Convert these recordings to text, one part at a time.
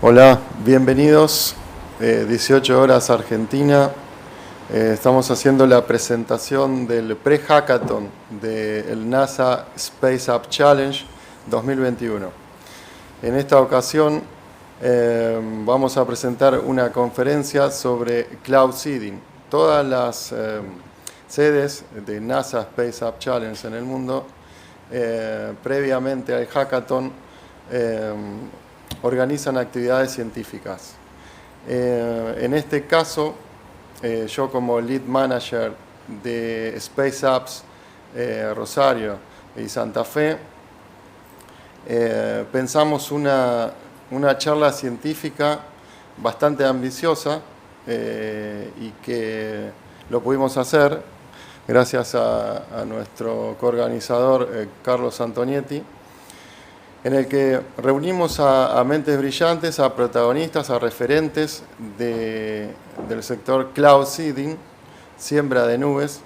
Hola, bienvenidos. 18 horas Argentina. Estamos haciendo la presentación del pre-Hackaton del NASA Space Up Challenge 2021. En esta ocasión vamos a presentar una conferencia sobre cloud seeding. Todas las sedes de NASA Space Up Challenge en el mundo, previamente al Hackaton, organizan actividades científicas. En este caso, yo como Lead Manager de Space Apps Rosario y Santa Fe, pensamos una charla científica bastante ambiciosa y que lo pudimos hacer gracias a nuestro coorganizador Carlos Antonietti, en el que reunimos a mentes brillantes, a protagonistas, a referentes del sector cloud seeding, siembra de nubes,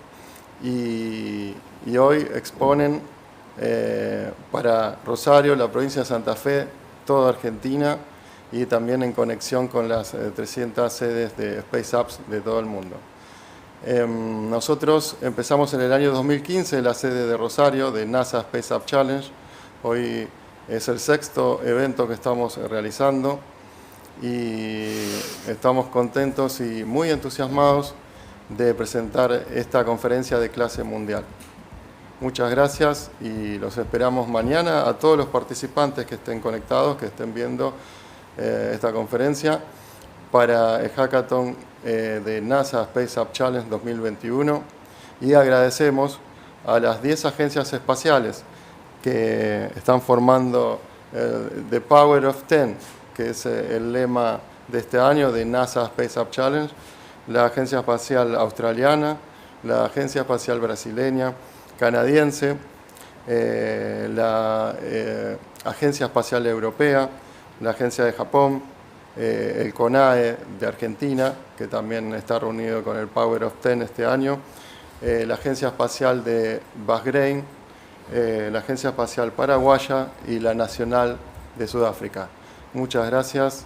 y hoy exponen para Rosario, la provincia de Santa Fe, toda Argentina, y también en conexión con las 300 sedes de Space Apps de todo el mundo. Nosotros empezamos en el año 2015 la sede de Rosario, de NASA Space Up Challenge. Hoy es el 6º evento que estamos realizando y estamos contentos y muy entusiasmados de presentar esta conferencia de clase mundial. Muchas gracias y los esperamos mañana a todos los participantes que estén conectados, que estén viendo esta conferencia para el Hackathon de NASA Space Up Challenge 2021, y agradecemos a las 10 agencias espaciales que están formando The Power of 10, que es el lema de este año de NASA Space Up Challenge, la Agencia Espacial Australiana, la Agencia Espacial Brasileña, canadiense, la Agencia Espacial Europea, la Agencia de Japón, el CONAE de Argentina, que también está reunido con el Power of 10 este año, la Agencia Espacial de Bahrein, la Agencia Espacial Paraguaya y la Nacional de Sudáfrica. Muchas gracias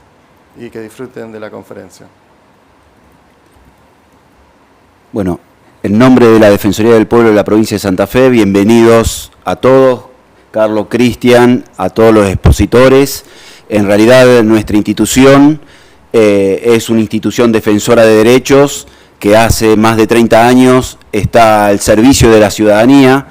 y que disfruten de la conferencia. Bueno, en nombre de la Defensoría del Pueblo de la provincia de Santa Fe, bienvenidos a todos, Carlos, Cristian, a todos los expositores. En realidad nuestra institución es una institución defensora de derechos que hace más de 30 años está al servicio de la ciudadanía.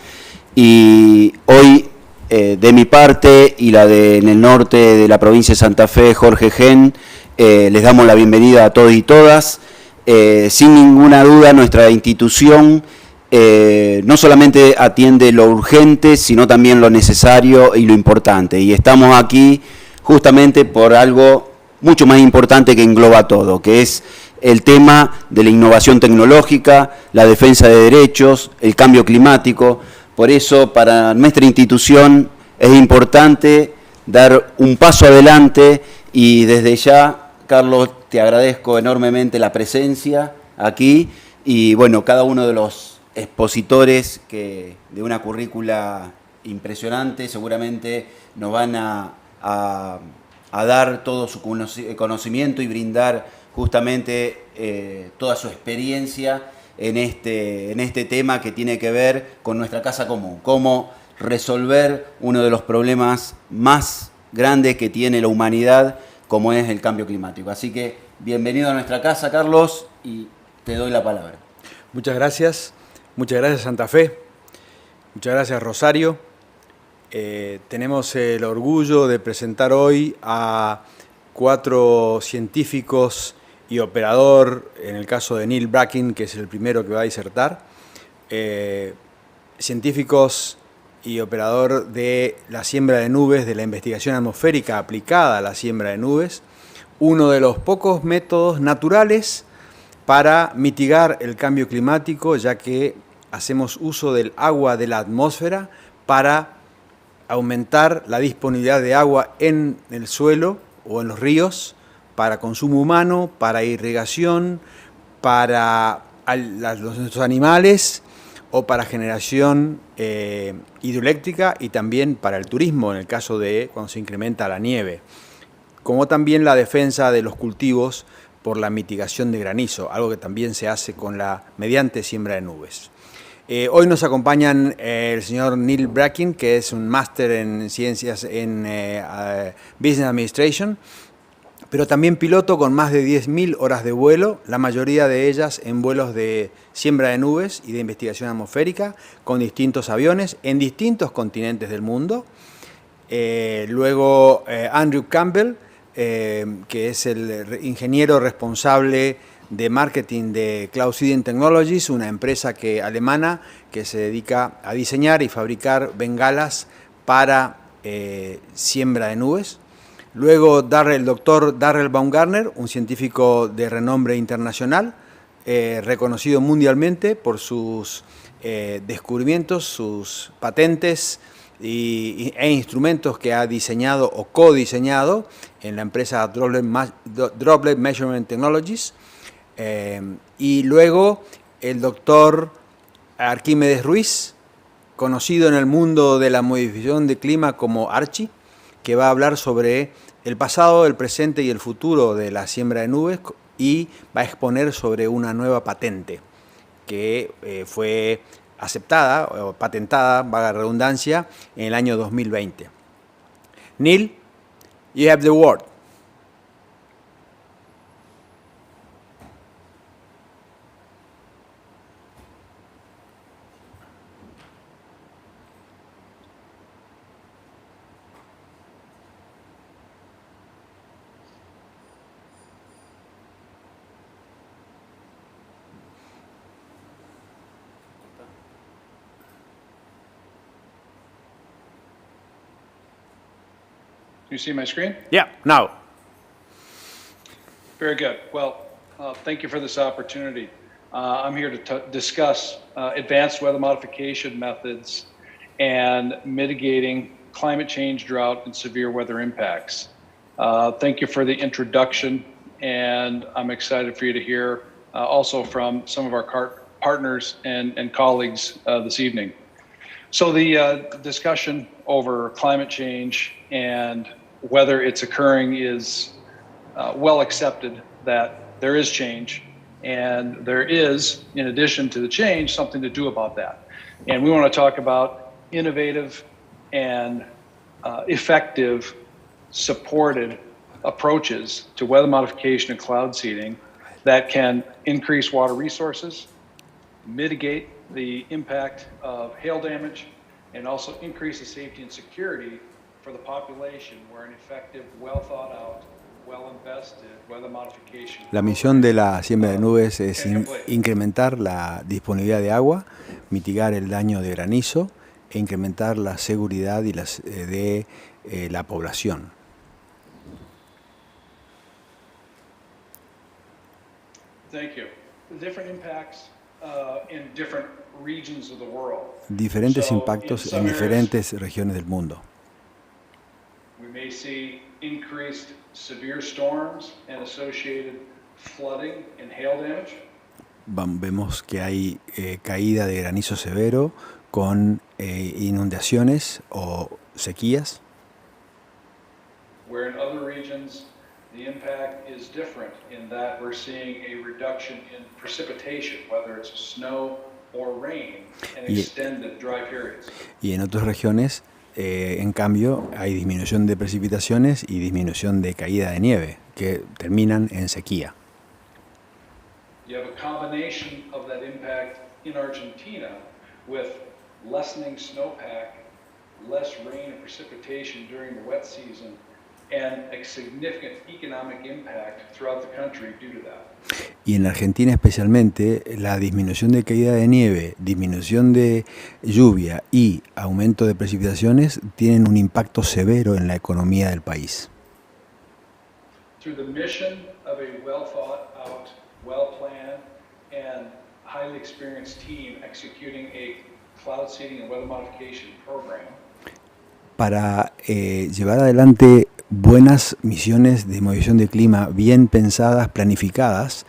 Y hoy, de mi parte y la de en el norte de la provincia de Santa Fe, Jorge Gen, les damos la bienvenida a todos y todas. Sin ninguna duda, nuestra institución no solamente atiende lo urgente, sino también lo necesario y lo importante. Y estamos aquí justamente por algo mucho más importante que engloba todo, que es el tema de la innovación tecnológica, la defensa de derechos, el cambio climático. Por eso, para nuestra institución es importante dar un paso adelante y desde ya, Carlos, te agradezco enormemente la presencia aquí y, bueno, cada uno de los expositores que de una currícula impresionante seguramente nos van a dar todo su conocimiento y brindar justamente toda su experiencia en este tema que tiene que ver con nuestra casa común, cómo resolver uno de los problemas más grandes que tiene la humanidad, como es el cambio climático. Así que bienvenido a nuestra casa, Carlos, y te doy la palabra. Muchas gracias Santa Fe, muchas gracias Rosario. Tenemos el orgullo de presentar hoy a 4 científicos y operador, en el caso de Neil Bracken, que es el primero que va a disertar, científicos y operador de la siembra de nubes, de la investigación atmosférica aplicada a la siembra de nubes, uno de los pocos métodos naturales para mitigar el cambio climático, ya que hacemos uso del agua de la atmósfera para aumentar la disponibilidad de agua en el suelo o en los ríos, para consumo humano, para irrigación, para nuestros animales o para generación hidroeléctrica y también para el turismo, en el caso de cuando se incrementa la nieve. como también la defensa de los cultivos por la mitigación de granizo, algo que también se hace mediante siembra de nubes. Hoy nos acompañan el señor Neil Bracken, que es un máster en ciencias en Business Administration, pero también piloto con más de 10.000 horas de vuelo, la mayoría de ellas en vuelos de siembra de nubes y de investigación atmosférica, con distintos aviones en distintos continentes del mundo. Luego Andrew Campbell, que es el ingeniero responsable de marketing de Cloud Seeding Technologies, una empresa alemana que se dedica a diseñar y fabricar bengalas para siembra de nubes. Luego el doctor Darrell Baumgartner, un científico de renombre internacional, reconocido mundialmente por sus descubrimientos, sus patentes e instrumentos que ha diseñado o codiseñado en la empresa Droplet Measurement Technologies. Y luego el doctor Arquímedes Ruiz, conocido en el mundo de la modificación de clima como Archie, que va a hablar sobre el pasado, el presente y el futuro de la siembra de nubes y va a exponer sobre una nueva patente que fue aceptada o patentada, valga la redundancia, en el año 2020. Neil, you have the word. You see my screen? Yeah, now. Very good. Well, thank you for this opportunity. I'm here to discuss advanced weather modification methods and mitigating climate change, drought, and severe weather impacts. Thank you for the introduction, and I'm excited for you to hear also from some of our partners and colleagues this evening. So the discussion over climate change and whether it's occurring is well accepted that there is change, and there is, in addition to the change, something to do about that. And we want to talk about innovative and effective supported approaches to weather modification and cloud seeding that can increase water resources, mitigate the impact of hail damage, and also increase the safety and security for the population where an effective, well thought out, well invested weather modification. La misión de la siembra de nubes es incrementar la disponibilidad de agua, mitigar el daño de granizo e incrementar la seguridad y de la población. Thank you. The different impacts in different regions of the world. Diferentes impactos en diferentes regiones del mundo. We may see increased severe storms and associated flooding and hail damage. Vemos que hay caída de granizo severo con inundaciones o sequías. Where in other regions the impact is different in that we're seeing a reduction in precipitation, whether it's snow or rain, and extended dry periods. Y en otras regiones, en cambio, hay disminución de precipitaciones y disminución de caída de nieve, que terminan en sequía. You have a combination of that impact in Argentina with lessening snowpack, less rain and precipitation during the wet season, and a significant economic impact throughout the country due to that. Y en Argentina especialmente, la disminución de caída de nieve, disminución de lluvia y aumento de precipitaciones tienen un impacto severo en la economía del país. Through the mission of a well thought out, well planned, and highly experienced team executing a cloud seeding and weather modification program, para llevar adelante buenas misiones de modificación de clima bien pensadas, planificadas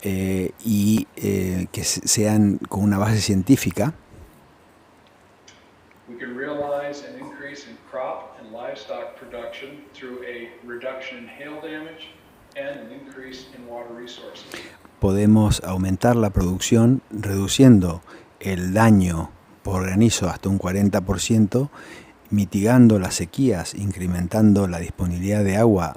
y que sean con una base científica. we can realize an increase in crop and livestock production through a reduction in hail damage and an increase in water resources. Podemos aumentar la producción reduciendo el daño por granizo hasta un 40%, mitigando las sequías, incrementando la disponibilidad de agua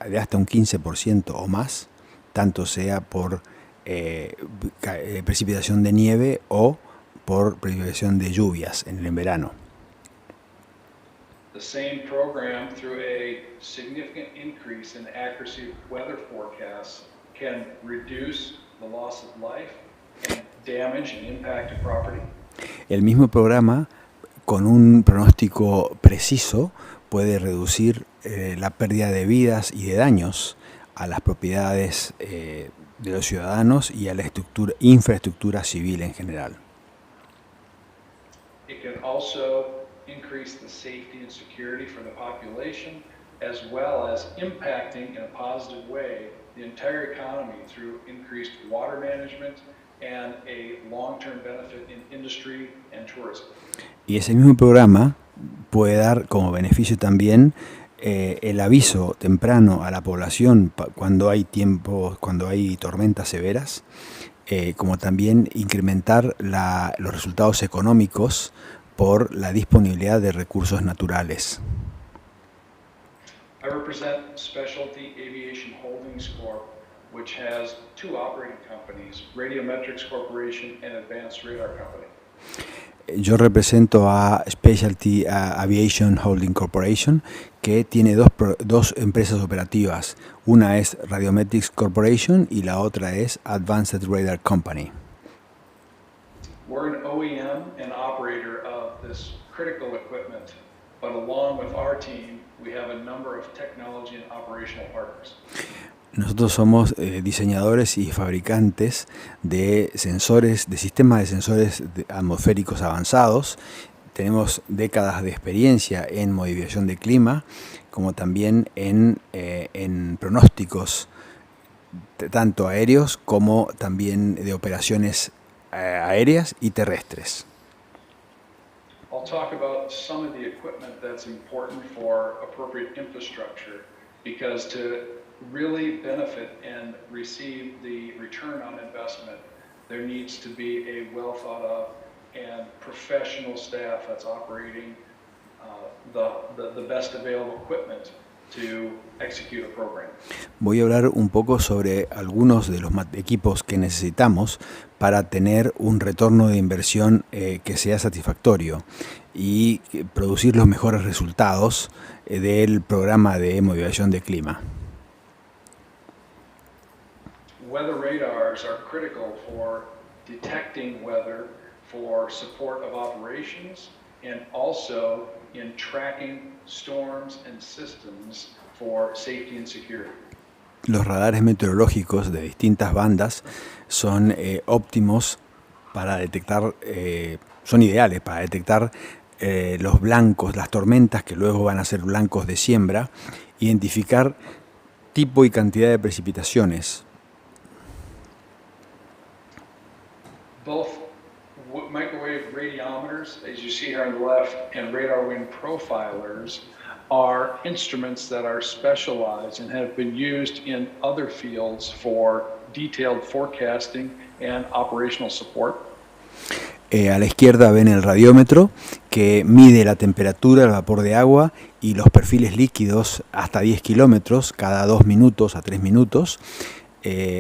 de hasta un 15% o más, tanto sea por precipitación de nieve o por precipitación de lluvias en el verano. The same program, through a significant increase in accuracy of weather forecasts, can reduce the loss of life and damage and impact to property. El mismo programa, con un pronóstico preciso, puede reducir la pérdida de vidas y de daños a las propiedades de los ciudadanos y a la infraestructura civil en general. It can also increase the safety and security for the population, as well as impacting in a positive way the entire economy through increased water management and a long-term benefit in industry and tourism. Y ese mismo programa puede dar como beneficio también el aviso temprano a la población cuando hay tormentas severas, como también incrementar los resultados económicos por la disponibilidad de recursos naturales. I represent Specialty Aviation Holdings Corp., which has two operating companies, Radiometrics Corporation and Advanced Radar Company. Yo represento a Specialty Aviation Holding Corporation, que tiene dos empresas operativas. Una es Radiometrics Corporation y la otra es Advanced Radar Company. We're an OEM and operator of this critical equipment, but along with our team, we have a number of technology and operational partners. Nosotros somos diseñadores y fabricantes de sensores, de sistemas de sensores atmosféricos avanzados. Tenemos décadas de experiencia en modificación de clima, como también en pronósticos tanto aéreos como también de operaciones aéreas y terrestres. I'll talk about some of the equipment that's important for appropriate infrastructure, because to really benefit and receive the return on investment, there needs to be a well thought of and professional staff that's operating the best available equipment to execute a program. Voy a hablar un poco sobre algunos de los equipos que necesitamos para tener un retorno de inversión que sea satisfactorio y producir los mejores resultados del programa de modificación de clima. Weather radars are critical for detecting weather, for support of operations, and also in tracking storms and systems for safety and security. Los radares meteorológicos de distintas bandas son óptimos para detectar, son ideales para detectar los blancos, las tormentas que luego van a ser blancos de siembra, identificar tipo y cantidad de precipitaciones. Both microwave radiometers, as you see here on the left, and radar wind profilers are instruments that are specialized and have been used in other fields for detailed forecasting and operational support. A la izquierda ven el radiómetro, que mide la temperatura, el vapor de agua y los perfiles líquidos hasta 10 kilómetros cada 2 minutos a 3 minutos.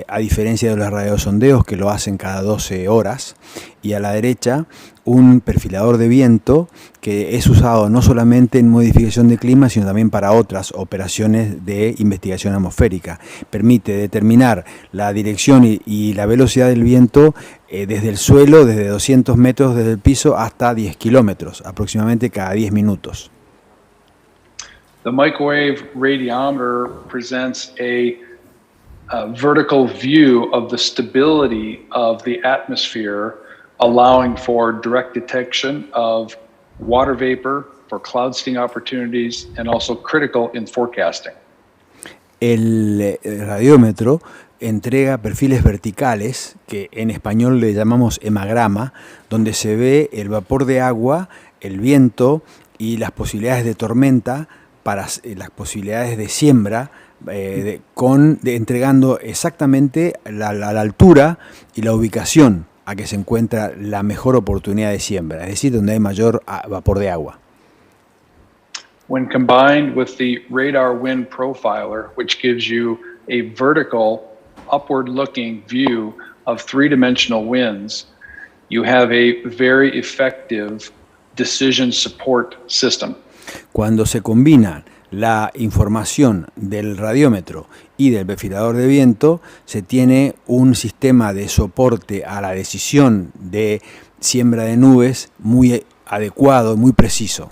A diferencia de los radiosondeos que lo hacen cada 12 horas, y a la derecha un perfilador de viento que es usado no solamente en modificación de clima, sino también para otras operaciones de investigación atmosférica. Permite determinar la dirección y la velocidad del viento desde el suelo, desde 200 metros desde el piso hasta 10 kilómetros, aproximadamente cada 10 minutos. The microwave radiometer presents a vertical view of the stability of the atmosphere, allowing for direct detection of water vapor, for cloud seeding opportunities, and also critical in forecasting. El radiómetro entrega perfiles verticales, que en español le llamamos hemagrama, donde se ve el vapor de agua el viento y las posibilidades de tormenta para las posibilidades de siembra, entregando exactamente la altura y la ubicación a que se encuentra la mejor oportunidad de siembra, es decir, donde hay mayor vapor de agua. When combined with the radar wind profiler, which gives you a vertical, upward-looking view of three-dimensional winds, you have a very effective decision support system. Cuando se combina la información del radiómetro y del perfilador de viento, se tiene un sistema de soporte a la decisión de siembra de nubes muy adecuado, muy preciso.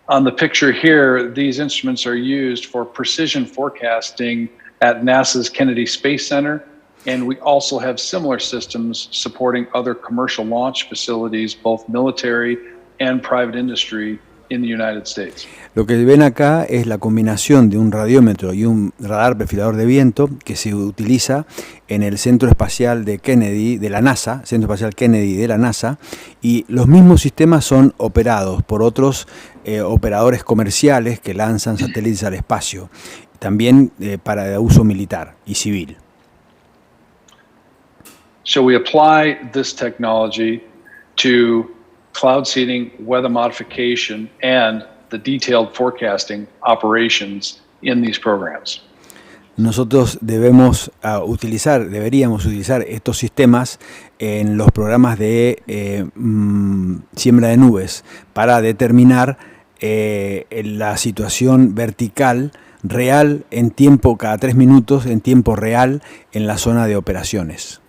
On the picture here, these instruments are used for precision forecasting at NASA's Kennedy Space Center, and we also have similar systems supporting other commercial launch facilities, both military and private industry in the United States. Lo que ven acá es la combinación de un radiómetro y un radar perfilador de viento que se utiliza en el Centro Espacial de Kennedy de la NASA, Centro Espacial Kennedy de la NASA, y los mismos sistemas son operados por otros operadores comerciales que lanzan satélites al espacio, también para uso militar y civil. So we apply this technology to cloud seeding, weather modification, and the detailed forecasting operations in these programs. Nosotros deberíamos utilizar estos sistemas en los programas de siembra de nubes para determinar la situación vertical real en tiempo, cada 3 minutos, en tiempo real en la zona de operaciones.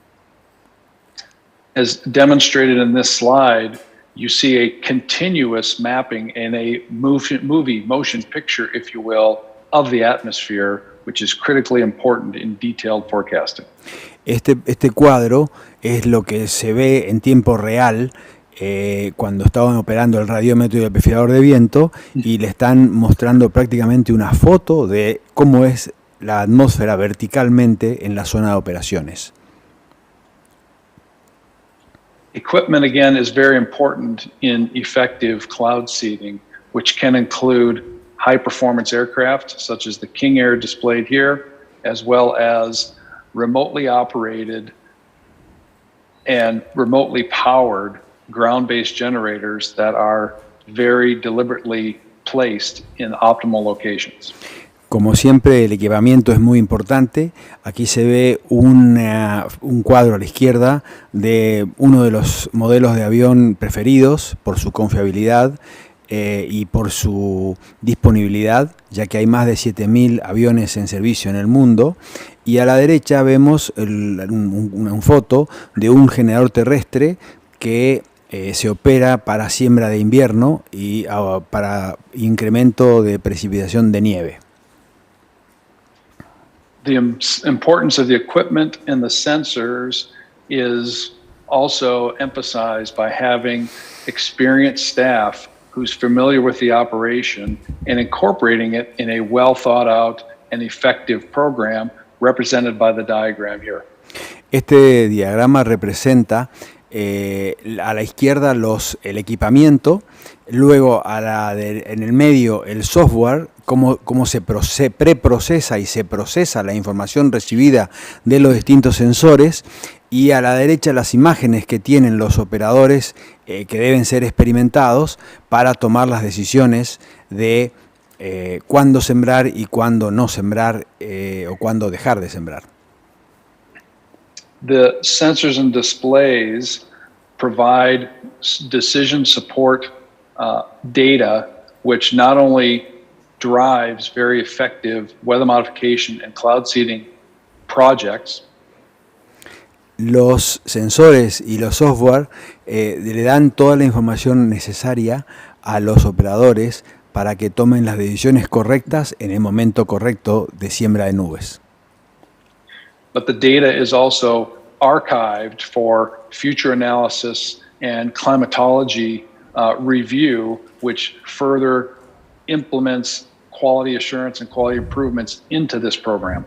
As demonstrated in this slide, you see a continuous mapping in a motion picture, if you will, of the atmosphere, which is critically important in detailed forecasting. Este cuadro es lo que se ve en tiempo real cuando estaban operando el radiómetro y el perfilador de viento, y le están mostrando prácticamente una foto de cómo es la atmósfera verticalmente en la zona de operaciones. Equipment, again, is very important in effective cloud seeding, which can include high-performance aircraft, such as the King Air displayed here, as well as remotely operated and remotely powered ground-based generators that are very deliberately placed in optimal locations. Como siempre, el equipamiento es muy importante. Aquí se ve un cuadro a la izquierda de uno de los modelos de avión preferidos por su confiabilidad y por su disponibilidad, ya que hay más de 7.000 aviones en servicio en el mundo. Y a la derecha vemos una foto de un generador terrestre que se opera para siembra de invierno y para incremento de precipitación de nieve. The importance of the equipment and the sensors is also emphasized by having experienced staff who's familiar with the operation and incorporating it in a well thought out and effective program represented by the diagram here. Este diagrama representa a la izquierda el equipamiento, luego en el medio el software, cómo se preprocesa y se procesa la información recibida de los distintos sensores, y a la derecha las imágenes que tienen los operadores que deben ser experimentados para tomar las decisiones de cuándo sembrar y cuándo no sembrar o cuándo dejar de sembrar. The sensors and displays provide decision support data, which not only drives very effective weather modification and cloud seeding projects. Los sensores y los software le dan toda la información necesaria a los operadores para que tomen las decisiones correctas en el momento correcto de siembra de nubes. But the data is also archived for future analysis and climatology review, which further implements quality assurance and quality improvements into this program.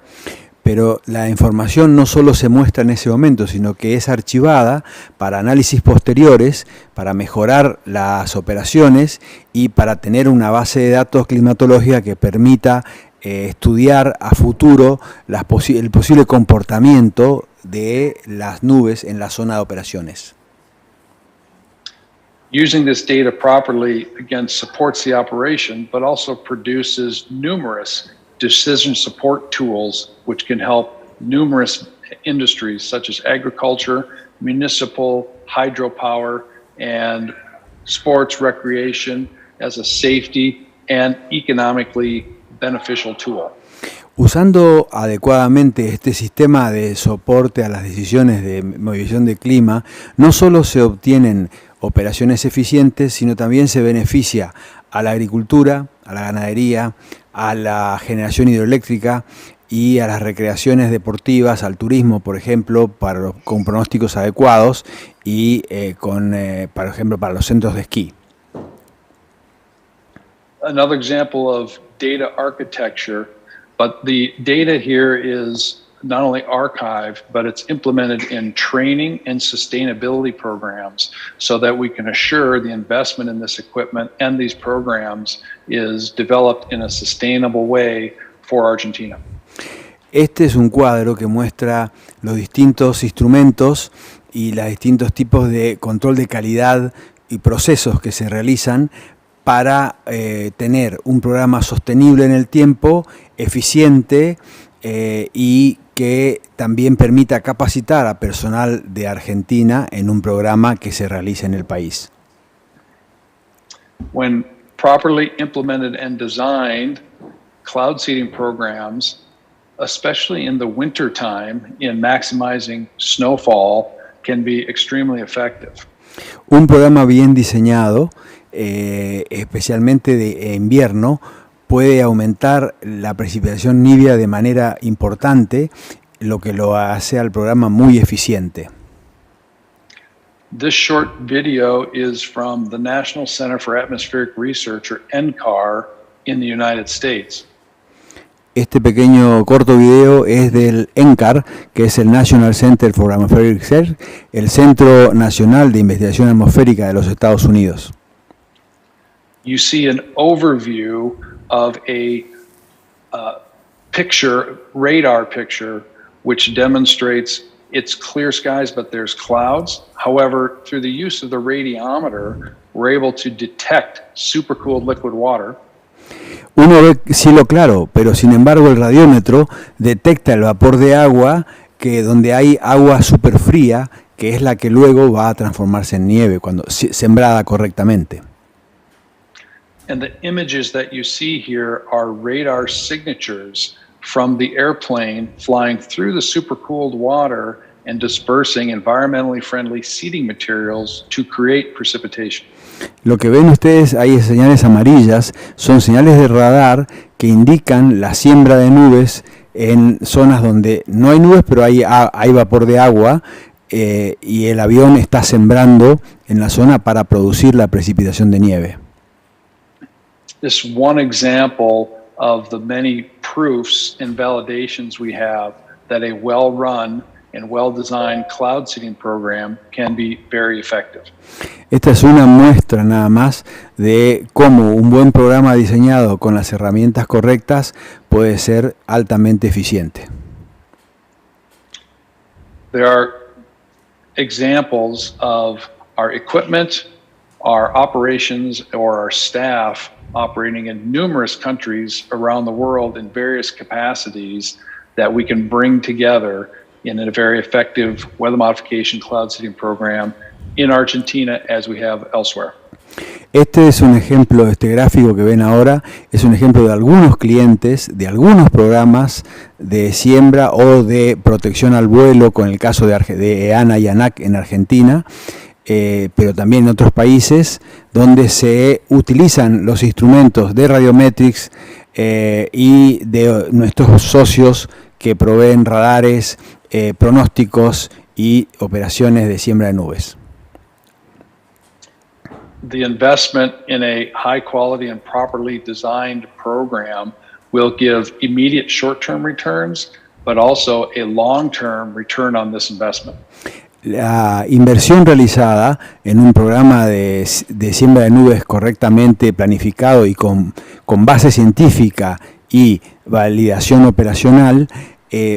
pero la información no solo se muestra en ese momento, sino que es archivada para análisis posteriores, para mejorar las operaciones y para tener una base de datos climatológica que permita estudiar a futuro el posible comportamiento de las nubes en la zona de operaciones. Using this data properly, again, supports the operation, but also produces numerous decision support tools which can help numerous industries such as agriculture, municipal, hydropower, and sports recreation as a safety and economically beneficial tool. Usando adecuadamente este sistema de soporte a las decisiones de movilización de clima, no solo se obtienen operaciones eficientes, sino también se beneficia a la agricultura, a la ganadería, a la generación hidroeléctrica y a las recreaciones deportivas, al turismo, por ejemplo, con pronósticos adecuados y, por ejemplo, para los centros de esquí. Another example of data architecture, but the data here is not only archived, but it's implemented in training and sustainability programs so that we can assure the investment in this equipment and these programs is developed in a sustainable way for Argentina. Este es un cuadro que muestra los distintos instrumentos y los distintos tipos de control de calidad y procesos que se realizan para tener un programa sostenible en el tiempo, eficiente y que también permita capacitar a personal de Argentina en un programa que se realice en el país. When properly implemented and designed, cloud seeding programs, especially in the winter time in maximizing snowfall, can be extremely effective. Un programa bien diseñado, especialmente de invierno, puede aumentar la precipitación nívea de manera importante, lo que lo hace al programa muy eficiente. This short video is from the National Center for Atmospheric Research, or NCAR, in the United States. Este pequeño corto video es del NCAR, que es el National Center for Atmospheric Research, el Centro Nacional de Investigación Atmosférica de los Estados Unidos. You see an overview of a radar picture, which demonstrates it's clear skies, but there's clouds. However, through the use of the radiometer, we're able to detect supercooled liquid water. Uno ve cielo claro, pero sin embargo el radiómetro detecta el vapor de agua donde hay agua superfría, que es la que luego va a transformarse en nieve cuando sembrada correctamente. And the images that you see here are radar signatures from the airplane flying through the supercooled water and dispersing environmentally friendly seeding materials to create precipitation. Lo que ven ustedes ahí, señales amarillas, son señales de radar que indican la siembra de nubes en zonas donde no hay nubes, pero hay vapor de agua y el avión está sembrando en la zona para producir la precipitación de nieve. This is one example of the many proofs and validations we have that a well-run and well-designed cloud seeding program can be very effective. Esta es una muestra nada más de cómo un buen programa diseñado con las herramientas correctas puede ser altamente eficiente. There are examples of our equipment, our operations, or our staff operating in numerous countries around the world in various capacities that we can bring together in a very effective weather modification cloud seeding program in Argentina as we have elsewhere. Este es un ejemplo, este gráfico que ven ahora, es un ejemplo de algunos clientes, de algunos programas de siembra o de protección al vuelo, con el caso de EANA y ANAC en Argentina, pero también en otros países, donde se utilizan los instrumentos de Radiometrics y de nuestros socios que proveen radares, pronósticos y operaciones de siembra de nubes. The investment in a high quality and properly designed program will give immediate short-term returns, but also a long-term return on this investment. La inversión realizada en un programa de siembra de nubes correctamente planificado y con base científica y validación operacional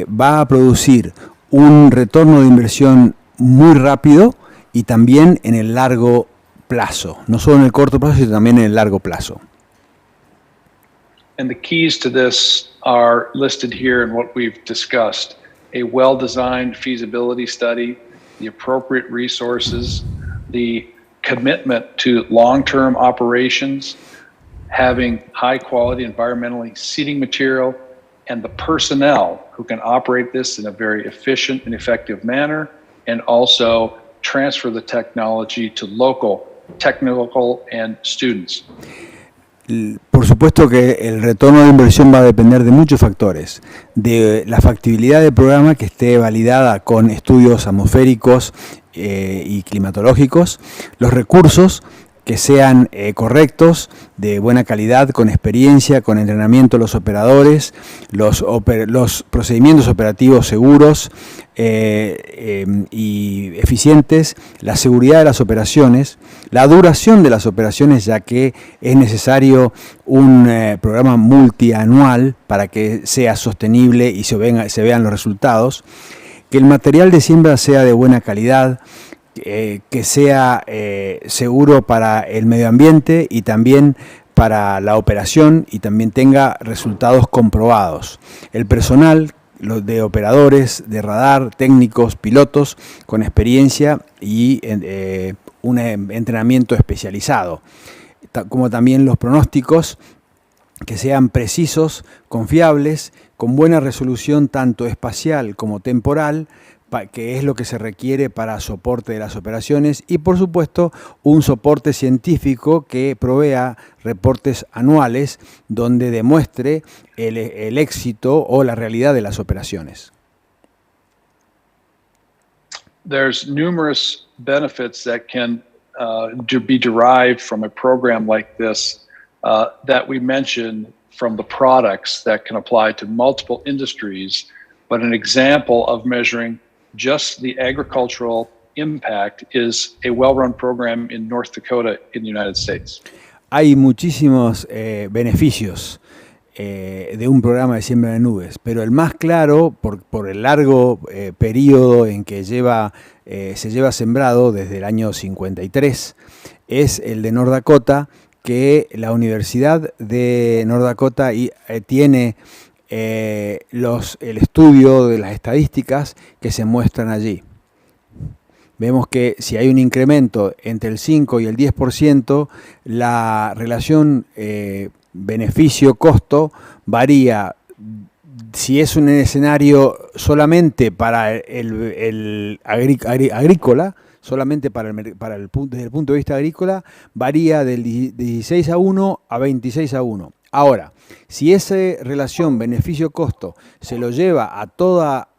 va a producir un retorno de inversión muy rápido y también en el largo plazo, no solo en el corto plazo, sino también en el largo plazo. And the keys to this are listed here in what we've discussed: a well-designed feasibility study, the appropriate resources, the commitment to long-term operations, having high-quality environmentally seeding material, and the personnel who can operate this in a very efficient and effective manner, and also transfer the technology to local technical and students. Por supuesto que el retorno de inversión va a depender de muchos factores, de la factibilidad del programa que esté validada con estudios atmosféricos y climatológicos, los recursos que sean correctos, de buena calidad, con experiencia, con entrenamiento de los operadores, los procedimientos operativos seguros y eficientes, la seguridad de las operaciones, la duración de las operaciones, ya que es necesario un programa multianual para que sea sostenible y se vean los resultados, que el material de siembra sea de buena calidad, que sea seguro para el medio ambiente y también para la operación y también tenga resultados comprobados. El personal, los de operadores, de radar, técnicos, pilotos con experiencia y un entrenamiento especializado, como también los pronósticos que sean precisos, confiables, con buena resolución tanto espacial como temporal, que es lo que se requiere para soporte de las operaciones, y por supuesto un soporte científico que provea reportes anuales donde demuestre el éxito o la realidad de las operaciones. There's numerous benefits that can be derived from a program like this that we mentioned from the products that can apply to multiple industries, but an example of measuring just the agricultural impact is a well-run program in North Dakota in the United States. Hay muchísimos beneficios de un programa de siembra de nubes, pero el más claro, por el largo periodo en que se lleva sembrado desde el año 53, es el de North Dakota, que la Universidad de North Dakota tiene el estudio de las estadísticas que se muestran allí. Vemos que si hay un incremento entre el 5 y el 10%, la relación beneficio-costo varía. Si es un escenario solamente para el agrícola, solamente desde el punto de vista agrícola, varía del 16:1 a 26:1. Ahora, si esa relación beneficio-costo se lo lleva a toda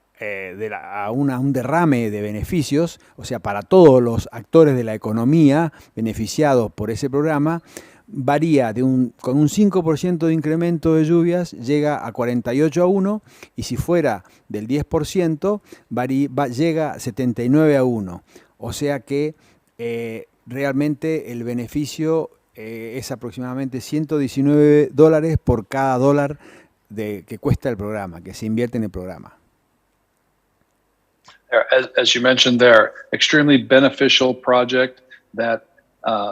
un derrame de beneficios, o sea, para todos los actores de la economía beneficiados por ese programa, varía con un 5% de incremento de lluvias, llega a 48:1, y si fuera del 10%, llega a 79:1. O sea que realmente el beneficio es aproximadamente $119 por cada dólar que cuesta el programa, que se invierte en el programa. As you mentioned there, extremely beneficial project that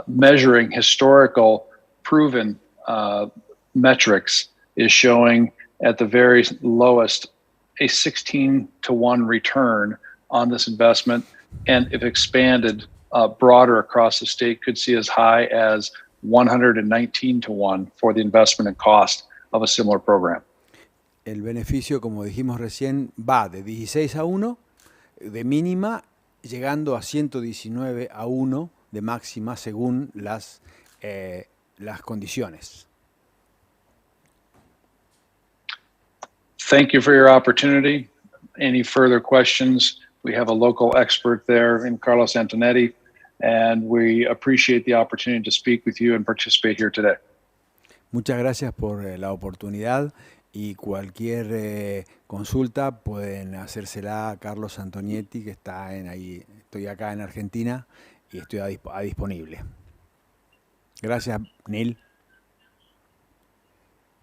measuring historical proven metrics is showing at the very lowest a 16-to-1 return on this investment, and if expanded broader across the state, could see as high as 119-to-1 for the investment and cost of a similar program. El beneficio, como dijimos recién, va de 16:1 de mínima, llegando a 119:1 de máxima según las condiciones. Thank you for your opportunity. Any further questions? We have a local expert there in Carlos Antonetti, and we appreciate the opportunity to speak with you and participate here today. Muchas gracias por la oportunidad y cualquier consulta pueden hacérsela a Carlos Antonietti, que está ahí. Estoy acá en Argentina y estoy disponible. Gracias, Neil.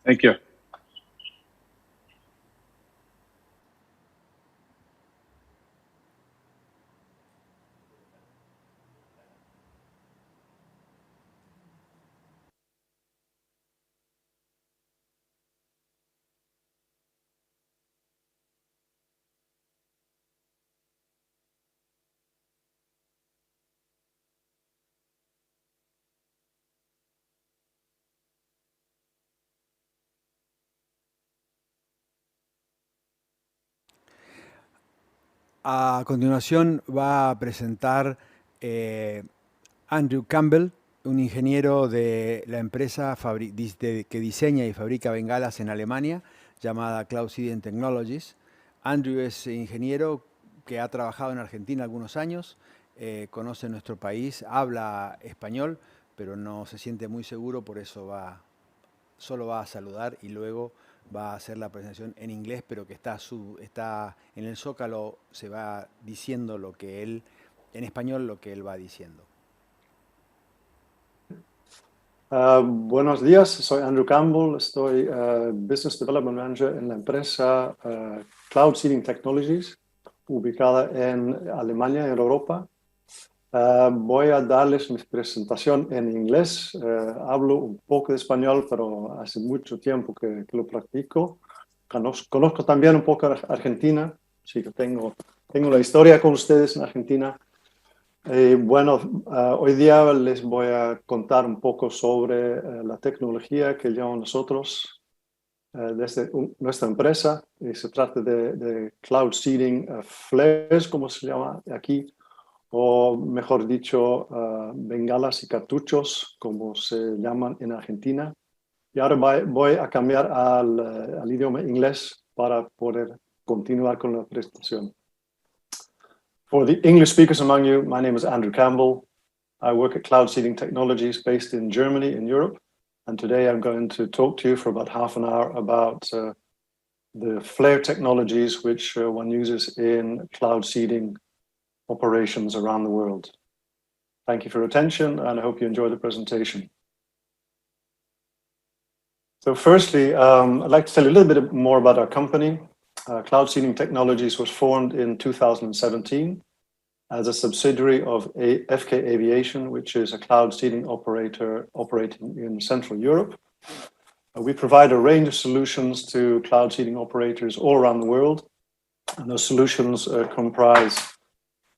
Thank you. A continuación va a presentar Andrew Campbell, un ingeniero de la empresa que diseña y fabrica bengalas en Alemania, llamada Cloud Seeding Technologies. Andrew es ingeniero que ha trabajado en Argentina algunos años, conoce nuestro país, habla español, pero no se siente muy seguro, por eso solo va a saludar y luego va a hacer la presentación en inglés, pero que está en el zócalo, se va diciendo lo que él, en español, lo que él va diciendo. Buenos días, soy Andrew Campbell, estoy Business Development Manager en la empresa Cloud Seeding Technologies, ubicada en Alemania, en Europa. Voy a darles mi presentación en inglés. Hablo un poco de español, pero hace mucho tiempo que lo practico. Conozco también un poco Argentina, así que tengo la historia con ustedes en Argentina. Hoy día les voy a contar un poco sobre la tecnología que llevamos nosotros desde nuestra empresa. Se trata de Cloud Seeding Flares, como se llama aquí, o mejor dicho, bengalas y cartuchos, como se llaman en Argentina. Y ahora voy a cambiar al idioma inglés para poder continuar con la presentación. For the English speakers among you, my name is Andrew Campbell. I work at Cloud Seeding Technologies based in Germany, in Europe. And today I'm going to talk to you for about half an hour about the flare technologies which one uses in cloud seeding operations around the world. Thank you for your attention, and I hope you enjoy the presentation. So firstly, I'd like to tell you a little bit more about our company. Cloud Seeding Technologies was formed in 2017 as a subsidiary of FK Aviation, which is a cloud seeding operator operating in Central Europe. We provide a range of solutions to cloud seeding operators all around the world. And those solutions comprise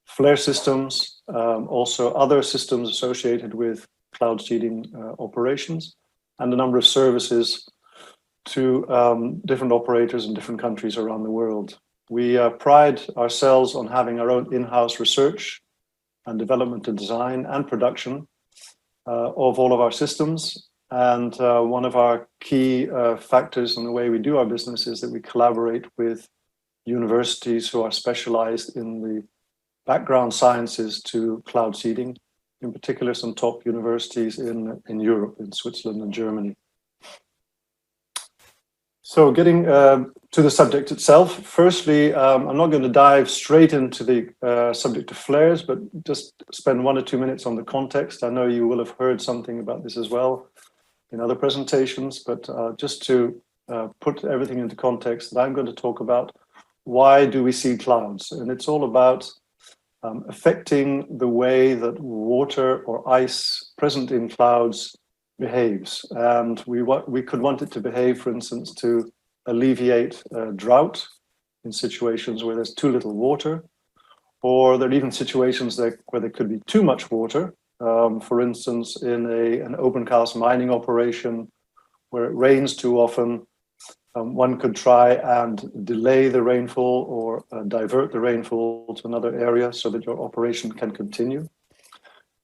flare systems, also other systems associated with cloud seeding operations, and a number of services to different operators in different countries around the world. We pride ourselves on having our own in-house research and development and design and production of all of our systems. And one of our key factors in the way we do our business is that we collaborate with universities who are specialized in the background sciences to cloud seeding, in particular some top universities in Europe, in Switzerland and Germany. So getting to the subject itself, firstly, I'm not going to dive straight into the subject of flares, but just spend 1 or 2 minutes on the context. I know you will have heard something about this as well in other presentations, but just to put everything into context, I'm going to talk about why do we see clouds? And it's all about affecting the way that water or ice present in clouds behaves. And we could want it to behave, for instance, to alleviate drought in situations where there's too little water, or there are even situations where there could be too much water. For instance, in an open cast mining operation where it rains too often, one could try and delay the rainfall or divert the rainfall to another area so that your operation can continue.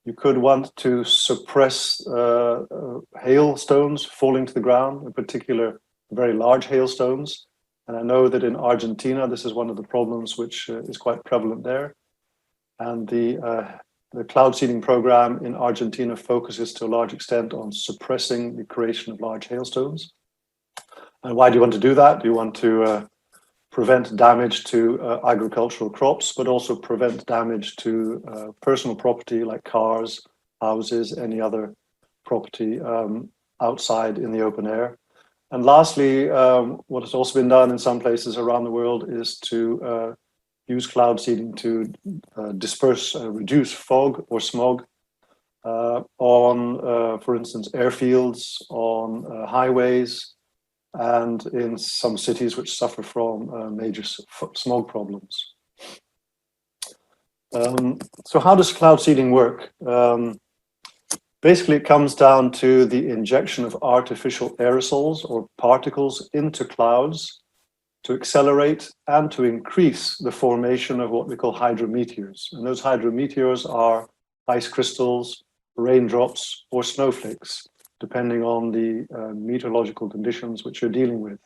You could want to suppress hailstones falling to the ground, in particular very large hailstones. And I know that in Argentina, this is one of the problems which is quite prevalent there. And the cloud seeding program in Argentina focuses to a large extent on suppressing the creation of large hailstones. And why do you want to do that? Do you want to prevent damage to agricultural crops, but also prevent damage to personal property like cars, houses, any other property outside in the open air? And lastly, what has also been done in some places around the world is to use cloud seeding to reduce fog or smog on, for instance, airfields, on highways, and in some cities which suffer from major smog problems. So how does cloud seeding work? Basically, it comes down to the injection of artificial aerosols or particles into clouds to accelerate and to increase the formation of what we call hydrometeors. And those hydrometeors are ice crystals, raindrops, or snowflakes, depending on the meteorological conditions which you're dealing with.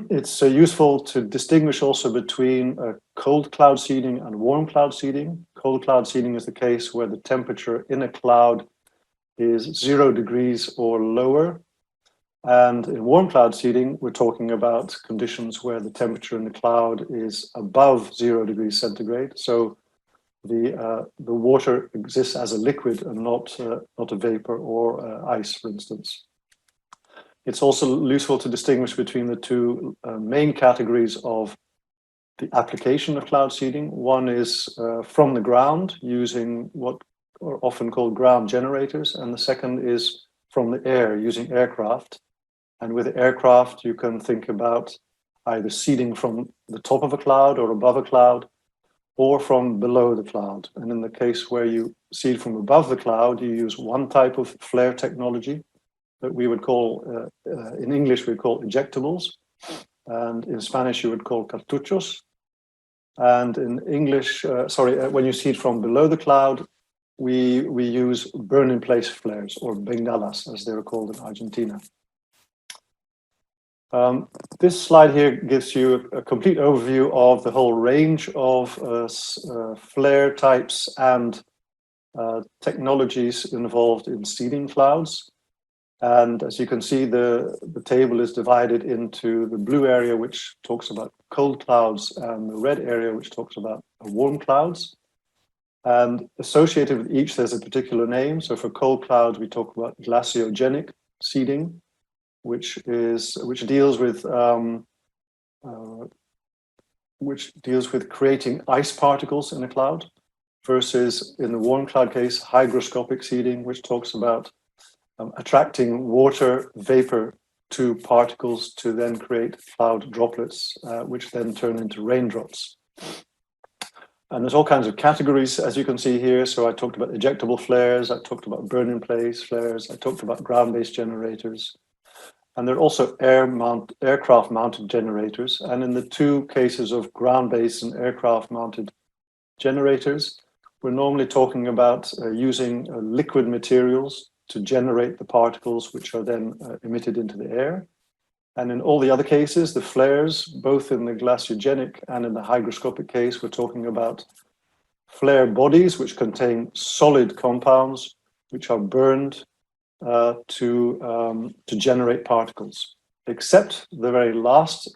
It's useful to distinguish also between cold cloud seeding and warm cloud seeding. Cold cloud seeding is the case where the temperature in a cloud is 0 degrees or lower. And in warm cloud seeding, we're talking about conditions where the temperature in the cloud is above 0 degrees centigrade. So the water exists as a liquid and not a vapor or ice, for instance. It's also useful to distinguish between the two main categories of the application of cloud seeding. One is from the ground using what are often called ground generators, and the second is from the air using aircraft. And with aircraft, you can think about either seeding from the top of a cloud or above a cloud, or from below the cloud. And in the case where you seed from above the cloud, you use one type of flare technology that we would call, in English, we call ejectables. And in Spanish, you would call cartuchos. And in English, when you seed from below the cloud, we use burn-in-place flares, or bengalas, as they were called in Argentina. This slide here gives you a complete overview of the whole range of flare types and technologies involved in seeding clouds. And as you can see, the table is divided into the blue area, which talks about cold clouds, and the red area, which talks about warm clouds. And associated with each, there's a particular name. So for cold clouds, we talk about glaciogenic seeding, which deals with creating ice particles in a cloud, versus in the warm cloud case, hygroscopic seeding, which talks about attracting water vapor to particles to then create cloud droplets, which then turn into raindrops. And there's all kinds of categories, as you can see here. So I talked about ejectable flares, I talked about burn-in-place flares, I talked about ground-based generators. And there are also aircraft-mounted generators. And in the two cases of ground-based and aircraft-mounted generators, we're normally talking about using liquid materials to generate the particles which are then emitted into the air. And in all the other cases, the flares, both in the glaciogenic and in the hygroscopic case, we're talking about flare bodies which contain solid compounds which are burned to generate particles, except the very last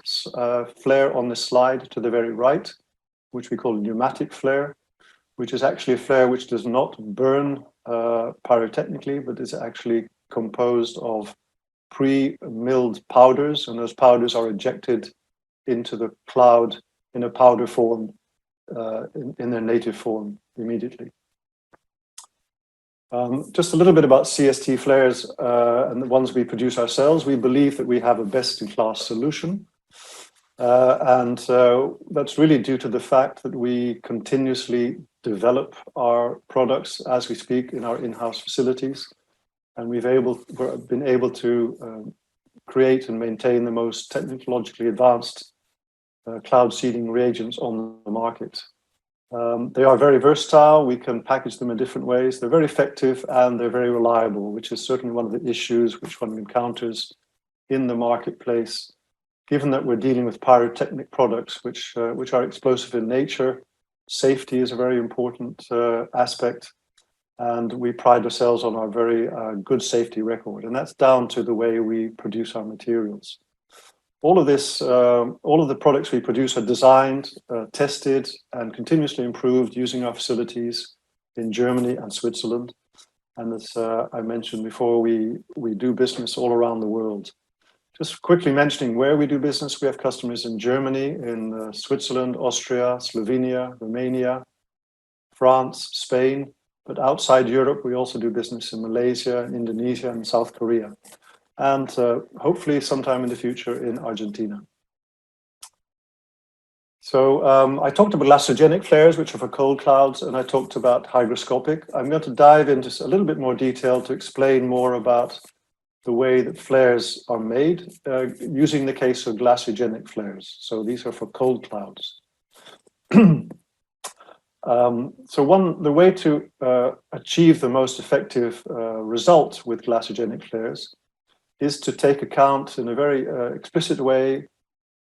flare on this slide to the very right, which we call pneumatic flare, which is actually a flare which does not burn pyrotechnically, but is actually composed of pre-milled powders, and those powders are ejected into the cloud in a powder form, in their native form immediately. Just a little bit about CST flares and the ones we produce ourselves. We believe that we have a best-in-class solution. And that's really due to the fact that we continuously develop our products as we speak in our in-house facilities. And we've been able to create and maintain the most technologically advanced cloud seeding reagents on the market. They are very versatile. We can package them in different ways. They're very effective and they're very reliable, which is certainly one of the issues which one encounters in the marketplace. Given that we're dealing with pyrotechnic products, which are explosive in nature, safety is a very important aspect. and we pride ourselves on our very good safety record, and that's down to the way we produce our materials. All of this, all of the products we produce are designed, tested, and continuously improved using our facilities in Germany and Switzerland. And as I mentioned before, we do business all around the world. Just quickly mentioning where we do business, we have customers in Germany, in Switzerland, Austria, Slovenia, Romania, France, Spain, but outside Europe, we also do business in Malaysia, Indonesia, and South Korea, and hopefully sometime in the future in Argentina. So I talked about glasogenic flares, which are for cold clouds, and I talked about hygroscopic. I'm going to dive into a little bit more detail to explain more about the way that flares are made, using the case of glasogenic flares. So these are for cold clouds. The way to achieve the most effective result with glasogenic flares is to take account in a very explicit way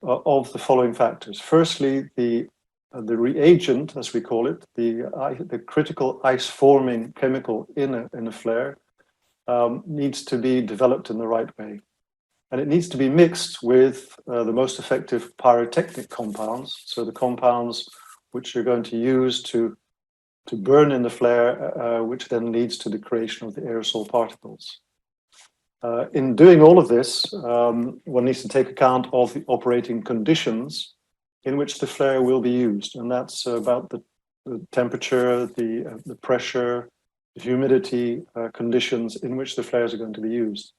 of the following factors. Firstly, the reagent, as we call it, the critical ice-forming chemical in a flare, needs to be developed in the right way. And it needs to be mixed with the most effective pyrotechnic compounds, so the compounds which you're going to use to burn in the flare, which then leads to the creation of the aerosol particles. In doing all of this, one needs to take account of the operating conditions in which the flare will be used, and that's about the temperature, the pressure, the humidity conditions in which the flares are going to be used.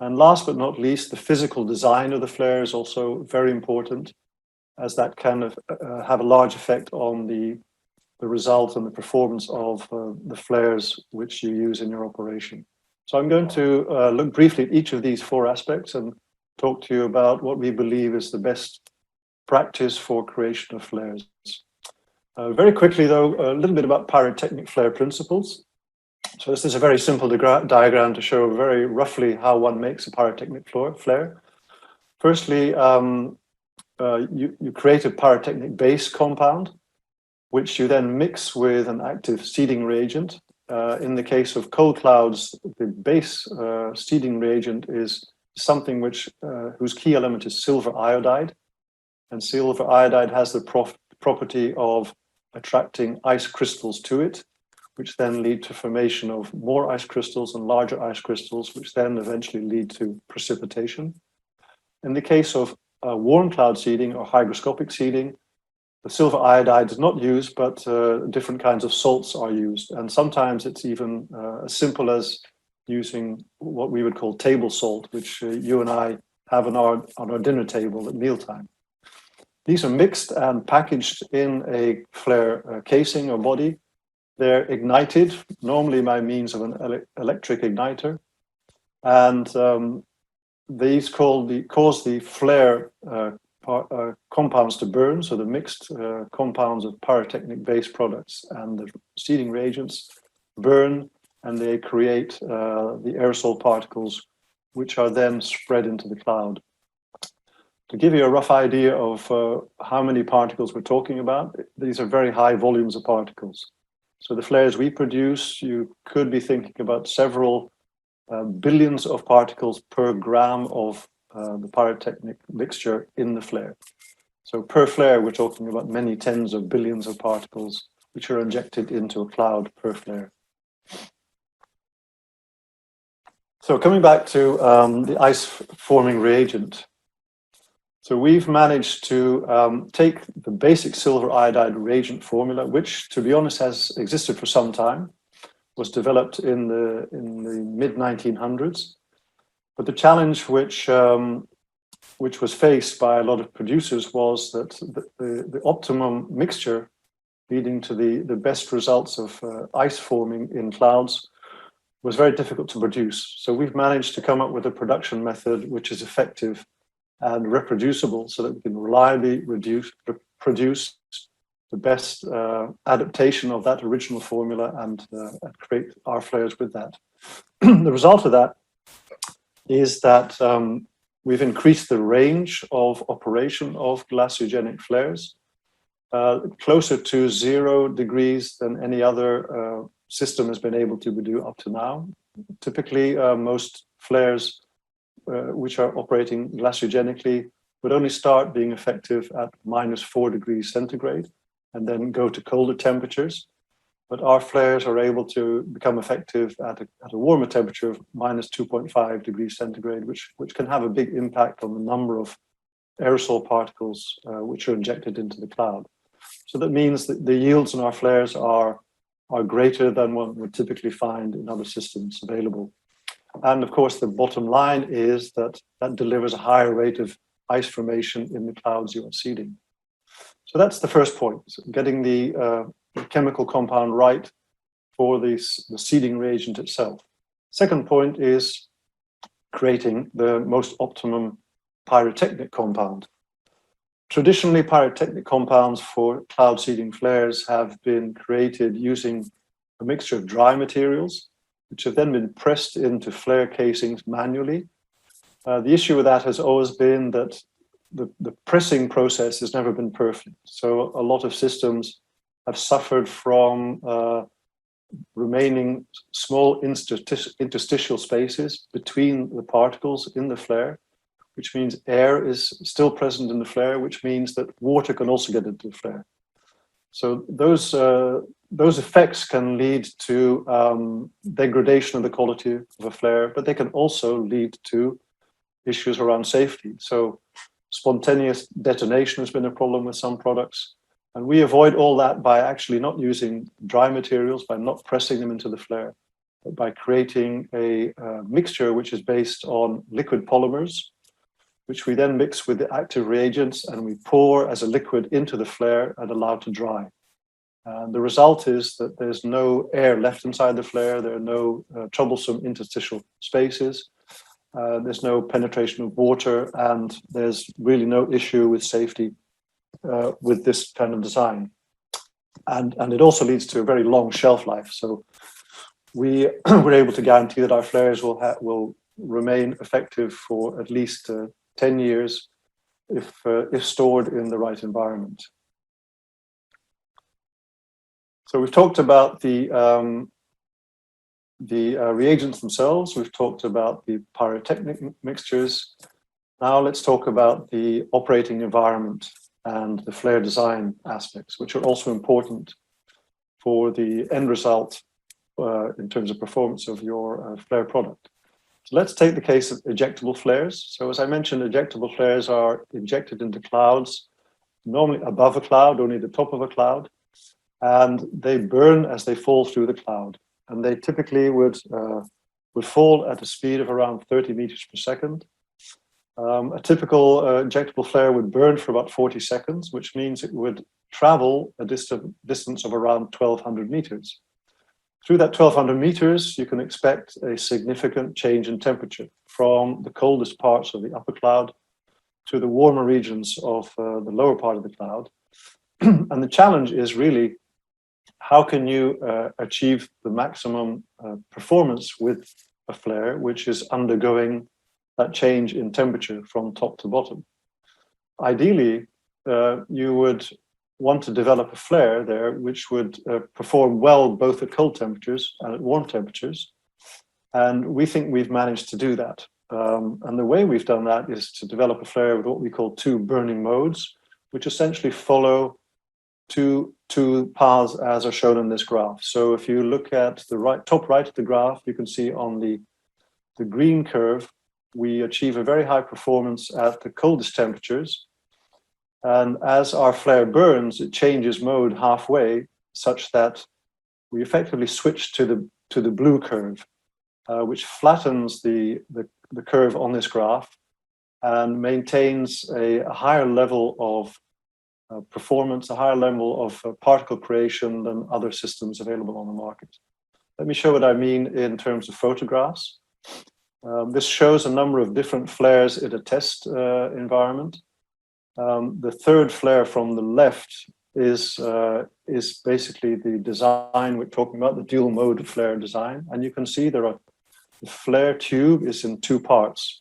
And last but not least, the physical design of the flare is also very important, as that can have a large effect on the result and the performance of the flares which you use in your operation. So I'm going to look briefly at each of these four aspects and talk to you about what we believe is the best practice for creation of flares. Very quickly, though, a little bit about pyrotechnic flare principles. So this is a very simple diagram to show very roughly how one makes a pyrotechnic flare. Firstly, you create a pyrotechnic base compound, which you then mix with an active seeding reagent. In the case of cold clouds, the base seeding reagent is something whose key element is silver iodide. And silver iodide has the property of attracting ice crystals to it, which then lead to formation of more ice crystals and larger ice crystals, which then eventually lead to precipitation. In the case of warm cloud seeding or hygroscopic seeding, the silver iodide is not used, but different kinds of salts are used. And sometimes it's even as simple as using what we would call table salt, which you and I have on our dinner table at mealtime. These are mixed and packaged in a flare casing or body. They're ignited, normally by means of an electric igniter. And these cause the flare compounds to burn, so the mixed compounds of pyrotechnic-based products and the seeding reagents burn, and they create the aerosol particles, which are then spread into the cloud. To give you a rough idea of how many particles we're talking about, these are very high volumes of particles. So the flares we produce, you could be thinking about several billions of particles per gram of the pyrotechnic mixture in the flare. So per flare, we're talking about many tens of billions of particles which are injected into a cloud per flare. So coming back to the ice-forming reagent. So we've managed to take the basic silver iodide reagent formula, which, to be honest, has existed for some time, was developed in the mid-1900s. But the challenge which was faced by a lot of producers was that the optimum mixture leading to the best results of ice forming in clouds was very difficult to produce. So we've managed to come up with a production method which is effective and reproducible, so that we can reliably produce the best adaptation of that original formula and create our flares with that. The result of that is that we've increased the range of operation of glasogenic flares closer to 0 degrees than any other system has been able to do up to now. Typically, most flares which are operating glaciagenically would only start being effective at -4 degrees centigrade and then go to colder temperatures. But our flares are able to become effective at a warmer temperature of -2.5 degrees centigrade, which can have a big impact on the number of aerosol particles which are injected into the cloud. So that means that the yields in our flares are greater than one would typically find in other systems available. And of course, the bottom line is that delivers a higher rate of ice formation in the clouds you are seeding. So that's the first point, getting the chemical compound right for the seeding reagent itself. Second point is creating the most optimum pyrotechnic compound. Traditionally, pyrotechnic compounds for cloud seeding flares have been created using a mixture of dry materials, which have then been pressed into flare casings manually. The issue with that has always been that the pressing process has never been perfect. So a lot of systems have suffered from remaining small interstitial spaces between the particles in the flare, which means air is still present in the flare, which means that water can also get into the flare. So those effects can lead to degradation of the quality of a flare, but they can also lead to issues around safety. So spontaneous detonation has been a problem with some products. And we avoid all that by actually not using dry materials, by not pressing them into the flare, but by creating a mixture which is based on liquid polymers, which we then mix with the active reagents and we pour as a liquid into the flare and allow to dry. And the result is that there's no air left inside the flare, there are no troublesome interstitial spaces, there's no penetration of water, and there's really no issue with safety with this kind of design. And it also leads to a very long shelf life. So we're able to guarantee that our flares will remain effective for at least 10 years if stored in the right environment. So we've talked about the reagents themselves. We've talked about the pyrotechnic mixtures. Now let's talk about the operating environment and the flare design aspects, which are also important for the end result in terms of performance of your flare product. So let's take the case of ejectable flares. So as I mentioned, ejectable flares are injected into clouds, normally above a cloud, only the top of a cloud, and they burn as they fall through the cloud. And they typically would fall at a speed of around 30 meters per second. A typical injectable flare would burn for about 40 seconds, which means it would travel a distance of around 1,200 meters. Through that 1,200 meters, you can expect a significant change in temperature from the coldest parts of the upper cloud to the warmer regions of the lower part of the cloud. And the challenge is really, how can you achieve the maximum performance with a flare which is undergoing that change in temperature from top to bottom? Ideally, you would want to develop a flare there which would perform well both at cold temperatures and at warm temperatures. And we think we've managed to do that. And the way we've done that is to develop a flare with what we call two burning modes, which essentially follow two paths as are shown in this graph. So if you look at the top right of the graph, you can see on the green curve, we achieve a very high performance at the coldest temperatures. And as our flare burns, it changes mode halfway, such that we effectively switch to the blue curve, which flattens the curve on this graph and maintains a higher level of performance, a higher level of particle creation than other systems available on the market. Let me show what I mean in terms of photographs. This shows a number of different flares in a test environment. The third flare from the left is basically the design we're talking about, the dual mode flare design. And you can see the flare tube is in two parts.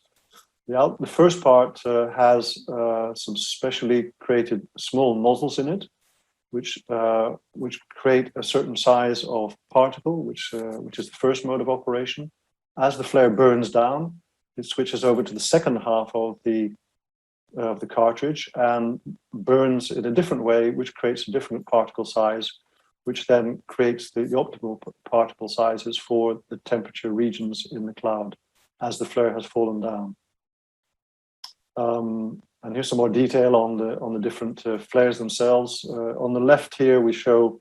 The first part has some specially created small nozzles in it, which create a certain size of particle, which is the first mode of operation. As the flare burns down, it switches over to the second half of the cartridge and burns in a different way, which creates a different particle size, which then creates the optimal particle sizes for the temperature regions in the cloud as the flare has fallen down. And here's some more detail on the different flares themselves. On the left here, we show,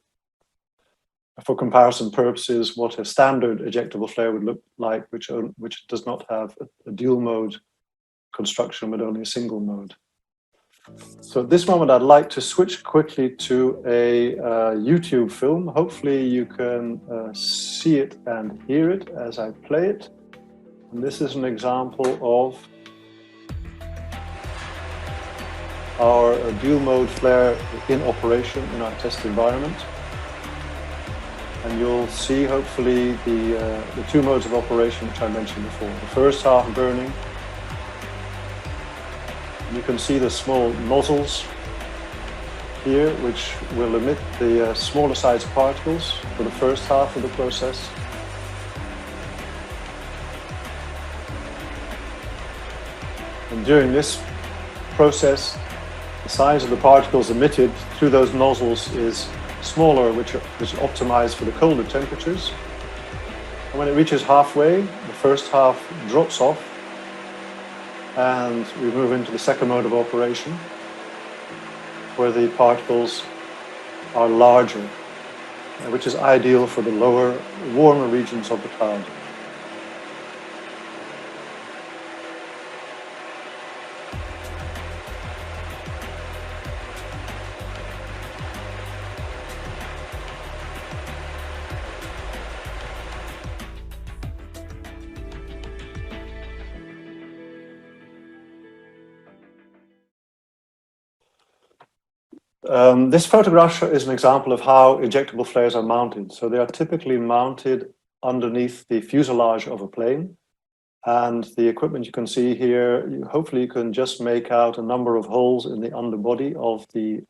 for comparison purposes, what a standard ejectable flare would look like, which does not have a dual mode construction, but only a single mode. So at this moment, I'd like to switch quickly to a YouTube film. Hopefully you can see it and hear it as I play it. And this is an example of our dual mode flare in operation in our test environment. And you'll see hopefully the two modes of operation which I mentioned before. The first half burning. You can see the small nozzles here, which will emit the smaller size particles for the first half of the process. And during this process, the size of the particles emitted through those nozzles is smaller, which is optimized for the colder temperatures. And when it reaches halfway, the first half drops off, and we move into the second mode of operation, where the particles are larger, which is ideal for the lower, warmer regions of the cloud. This photograph is an example of how ejectable flares are mounted. So they are typically mounted underneath the fuselage of a plane. And the equipment you can see here, hopefully you can just make out a number of holes in the underbody of the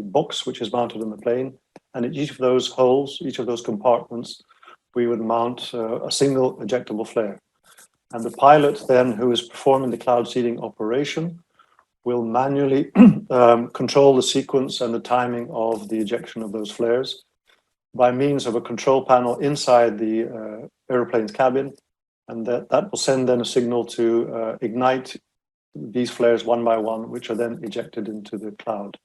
box, which is mounted on the plane. And at each of those holes, each of those compartments, we would mount a single ejectable flare. And the pilot then, who is performing the cloud seeding operation, will manually control the sequence and the timing of the ejection of those flares by means of a control panel inside the aeroplane's cabin, and that will send then a signal to ignite these flares one by one, which are then ejected into the cloud.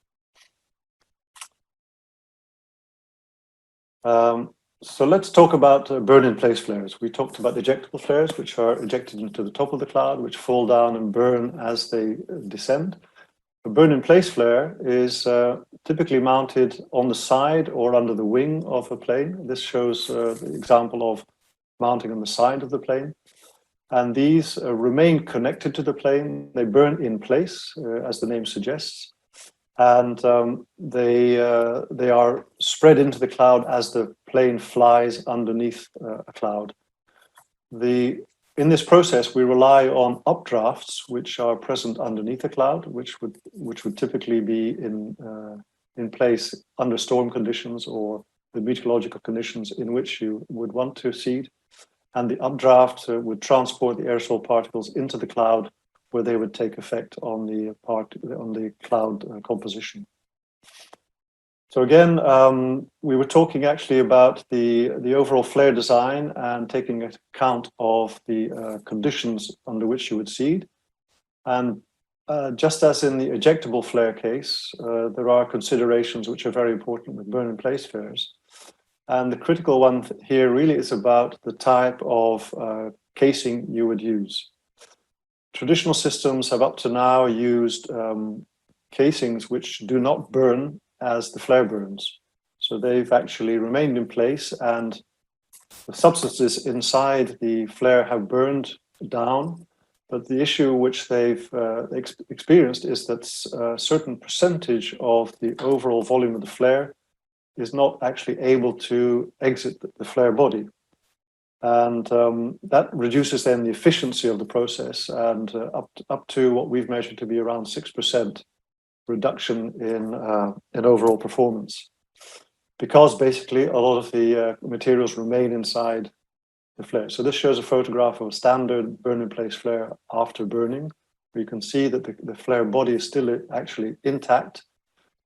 So let's talk about burn-in-place flares. We talked about ejectable flares, which are ejected into the top of the cloud, which fall down and burn as they descend. A burn-in-place flare is typically mounted on the side or under the wing of a plane. This shows the example of mounting on the side of the plane. And these remain connected to the plane. They burn in place, as the name suggests. And they are spread into the cloud as the plane flies underneath a cloud. In this process, we rely on updrafts, which are present underneath the cloud, which would typically be in place under storm conditions or the meteorological conditions in which you would want to seed. And the updraft would transport the aerosol particles into the cloud, where they would take effect on the cloud composition. So again, we were talking actually about the overall flare design and taking account of the conditions under which you would seed. And just as in the ejectable flare case, there are considerations which are very important with burn-in-place flares. And the critical one here really is about the type of casing you would use. Traditional systems have up to now used casings which do not burn as the flare burns. So they've actually remained in place, and the substances inside the flare have burned down. But the issue which they've experienced is that a certain percentage of the overall volume of the flare is not actually able to exit the flare body. And that reduces then the efficiency of the process, and up to what we've measured to be around 6% reduction in overall performance. because basically a lot of the materials remain inside the flare. So this shows a photograph of a standard burn-in-place flare after burning. You can see that the flare body is still actually intact,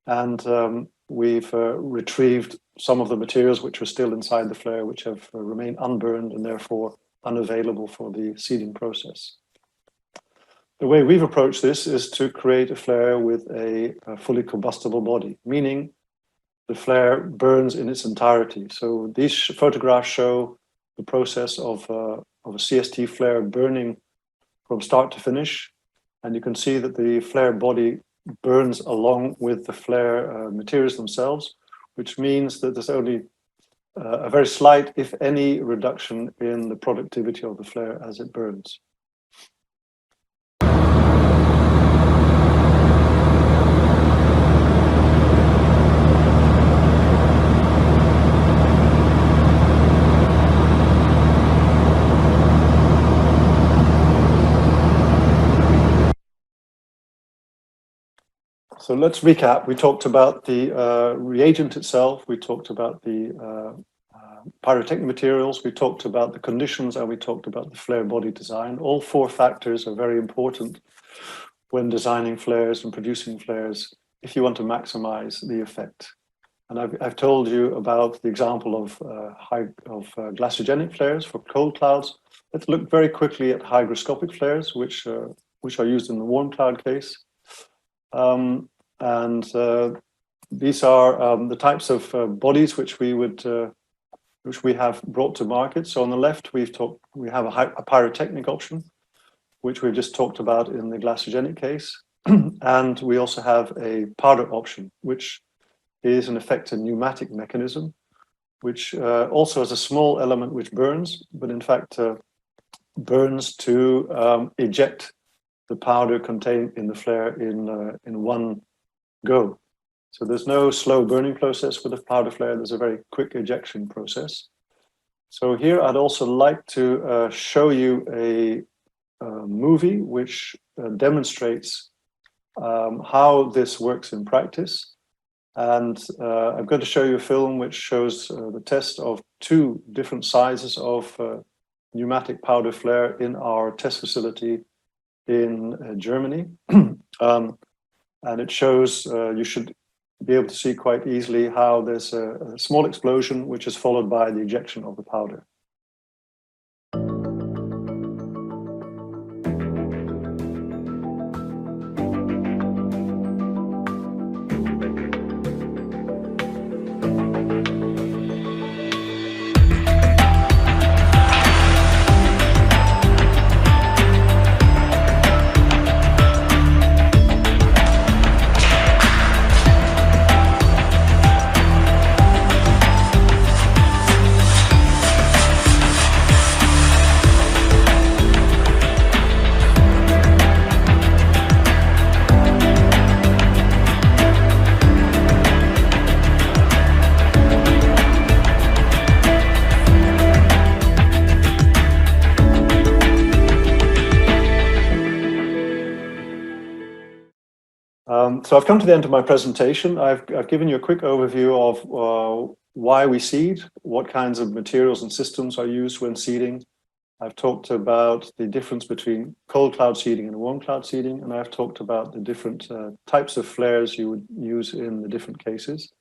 and we've retrieved some of the materials which are still inside the flare, which have remained unburned and therefore unavailable for the seeding process. The way we've approached this is to create a flare with a fully combustible body, meaning the flare burns in its entirety. So these photographs show the process of a CST flare burning from start to finish. And you can see that the flare body burns along with the flare materials themselves, which means that there's only a very slight, if any, reduction in the productivity of the flare as it burns. So let's recap. We talked about the reagent itself. We talked about the pyrotechnic materials. We talked about the conditions, and we talked about the flare body design. All four factors are very important when designing flares and producing flares if you want to maximize the effect. And I've told you about the example of glaciogenic flares for cold clouds. Let's look very quickly at hygroscopic flares, which are used in the warm cloud case. These are the types of bodies which we have brought to market. So on the left, we have a pyrotechnic option, which we've just talked about in the glaciogenic case. And we also have a powder option, which is in effect a pneumatic mechanism, which also has a small element which burns, but in fact burns to eject the powder contained in the flare in one go. So there's no slow burning process with a powder flare. There's a very quick ejection process. So here I'd also like to show you a movie which demonstrates how this works in practice. And I'm going to show you a film which shows the test of two different sizes of pneumatic powder flare in our test facility in Germany. And it shows, you should be able to see quite easily how there's a small explosion which is followed by the ejection of the powder. So I've come to the end of my presentation. I've given you a quick overview of why we seed, what kinds of materials and systems are used when seeding. I've talked about the difference between cold cloud seeding and warm cloud seeding, and I've talked about the different types of flares you would use in the different cases.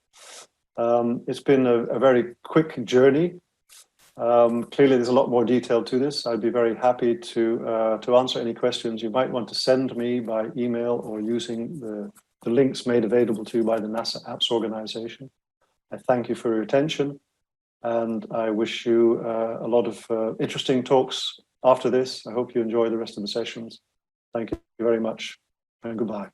It's been a very quick journey. Clearly, there's a lot more detail to this. I'd be very happy to answer any questions you might want to send me by email or using the links made available to you by the NASA Apps organization. I thank you for your attention, and I wish you a lot of interesting talks after this. I hope you enjoy the rest of the sessions. Thank you very much, and goodbye.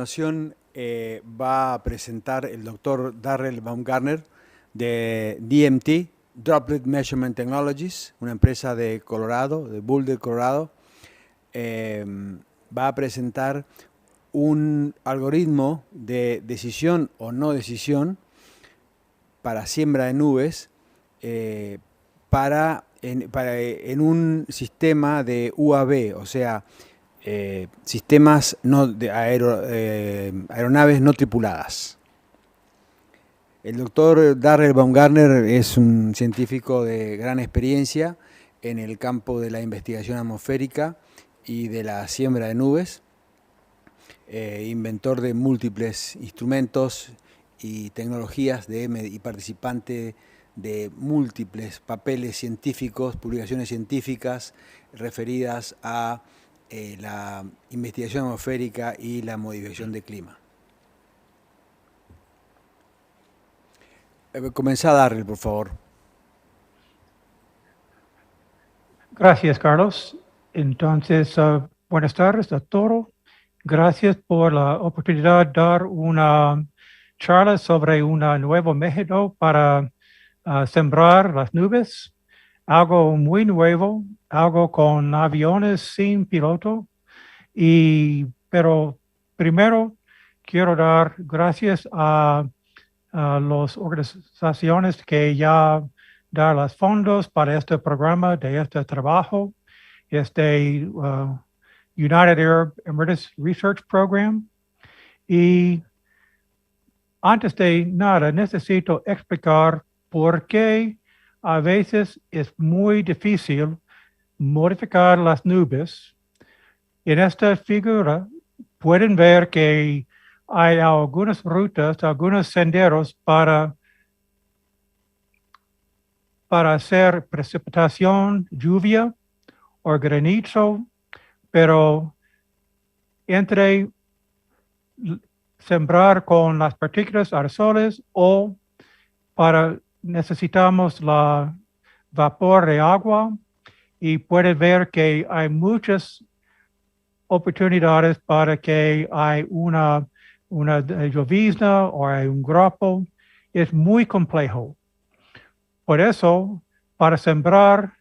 continuación va a presentar el doctor Darrell Baumgartner de DMT, Droplet Measurement Technologies, una empresa de Colorado, de Boulder, Colorado. Va a presentar un algoritmo de decisión o no decisión para siembra de nubes en un sistema de UAV, o sea, sistemas de aeronaves no tripuladas. El doctor Darrell Baumgartner es un científico de gran experiencia en el campo de la investigación atmosférica y de la siembra de nubes, inventor de múltiples instrumentos y tecnologías y participante de múltiples papeles científicos, publicaciones científicas referidas a la investigación atmosférica y la modificación del clima. Comenzá, Darrell, por favor. Gracias, Carlos. Entonces, buenas tardes a todos. Gracias por la oportunidad de dar una charla sobre un nuevo método para sembrar las nubes. Algo muy nuevo, algo con aviones sin piloto. Pero primero quiero dar gracias a las organizaciones que ya dan los fondos para este programa, de este trabajo, United Arab Emirates Research Program. Y antes de nada, necesito explicar por qué a veces es muy difícil modificar las nubes. En esta figura pueden ver que hay algunas rutas, algunos senderos para hacer precipitación, lluvia o granizo, pero entre sembrar con las partículas aerosoles o necesitamos la vapor de agua, y pueden ver que hay muchas oportunidades para que hay una llovizna o hay un grupo. Es muy complejo. Por eso, para sembrar,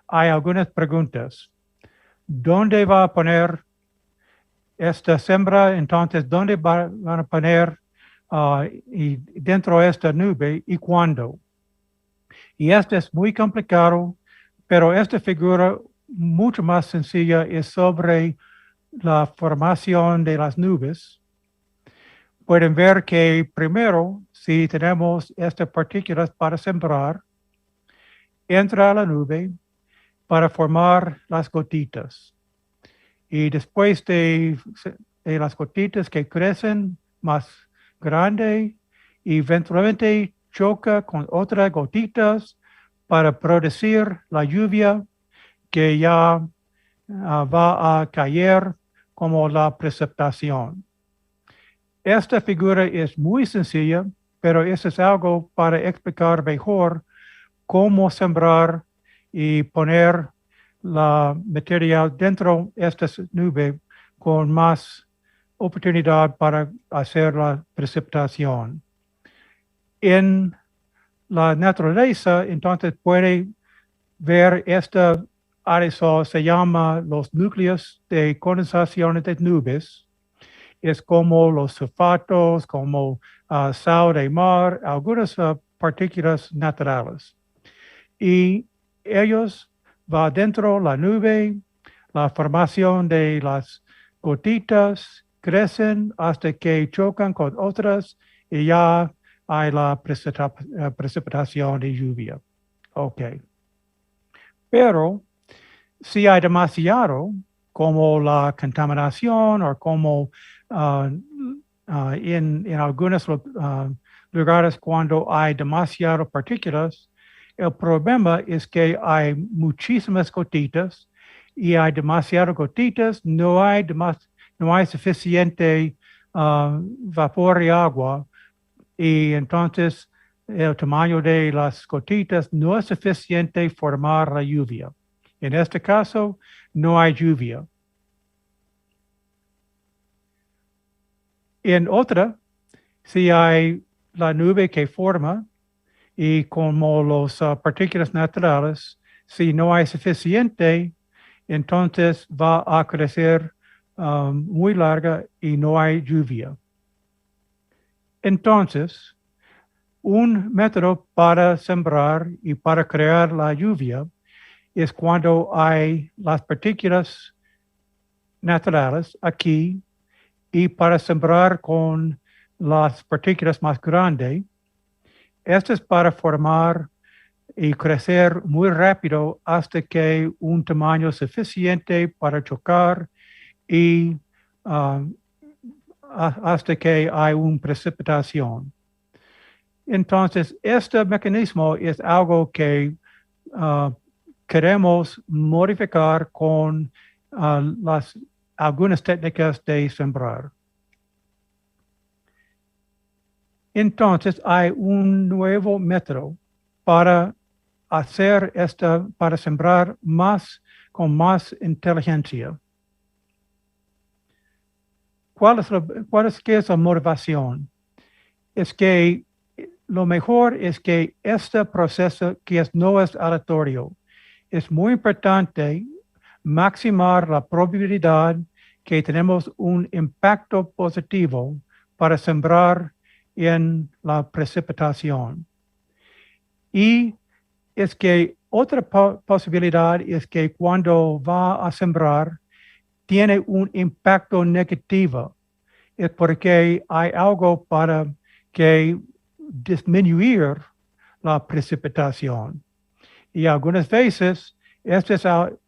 hay algunas preguntas. ¿Dónde va a poner esta siembra? Entonces, ¿dónde van a poner y dentro de esta nube y cuándo? Y esto es muy complicado, pero esta figura mucho más sencilla es sobre la formación de las nubes. Pueden ver que primero, si tenemos estas partículas para sembrar, entra a la nube para formar las gotitas. Y después de las gotitas que crecen más grande y eventualmente choca con otras gotitas para producir la lluvia que ya va a caer como la precipitación. Esta figura es muy sencilla, pero eso es algo para explicar mejor cómo sembrar y poner la material dentro de esta nube con más oportunidad para hacer la precipitación. En la naturaleza, entonces puede ver esta aerosol, se llama los núcleos de condensación de nubes. Es como los sulfatos, como sal de mar, algunas partículas naturales. Y ellos van dentro de la nube, la formación de las gotitas crecen hasta que chocan con otras y ya hay la precipitación de lluvia. Ok. Pero si hay demasiado, como la contaminación o como en algunos lugares cuando hay demasiadas partículas, el problema es que hay muchísimas gotitas y hay demasiadas gotitas, no hay suficiente vapor y agua, y entonces el tamaño de las gotitas no es suficiente para formar la lluvia. En este caso, no hay lluvia. En otra, si hay la nube que forma y como las partículas naturales, si no hay suficiente, entonces va a crecer muy larga y no hay lluvia. Entonces, un método para sembrar y para crear la lluvia es cuando hay las partículas naturales aquí y para sembrar con las partículas más grandes. Esto es para formar y crecer muy rápido hasta que un tamaño suficiente para chocar y hasta que hay una precipitación. Entonces, este mecanismo es algo que queremos modificar con algunas técnicas de sembrar. Entonces, hay un nuevo método para hacer esto, para sembrar más con más inteligencia. ¿Cuál es la motivación? Es que lo mejor es que este proceso no es aleatorio. Es muy importante maximizar la probabilidad que tenemos un impacto positivo para sembrar en la precipitación. Y es que otra posibilidad es que cuando va a sembrar tiene un impacto negativo. Es porque hay algo para que disminuir la precipitación. Y algunas veces este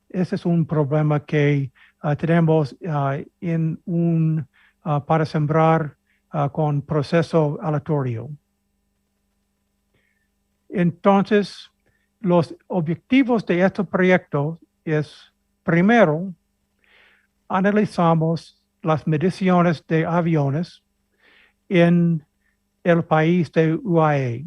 es un problema que tenemos para sembrar con proceso aleatorio. Entonces, los objetivos de este proyecto es, primero, analizamos las mediciones de aviones en el país de UAE.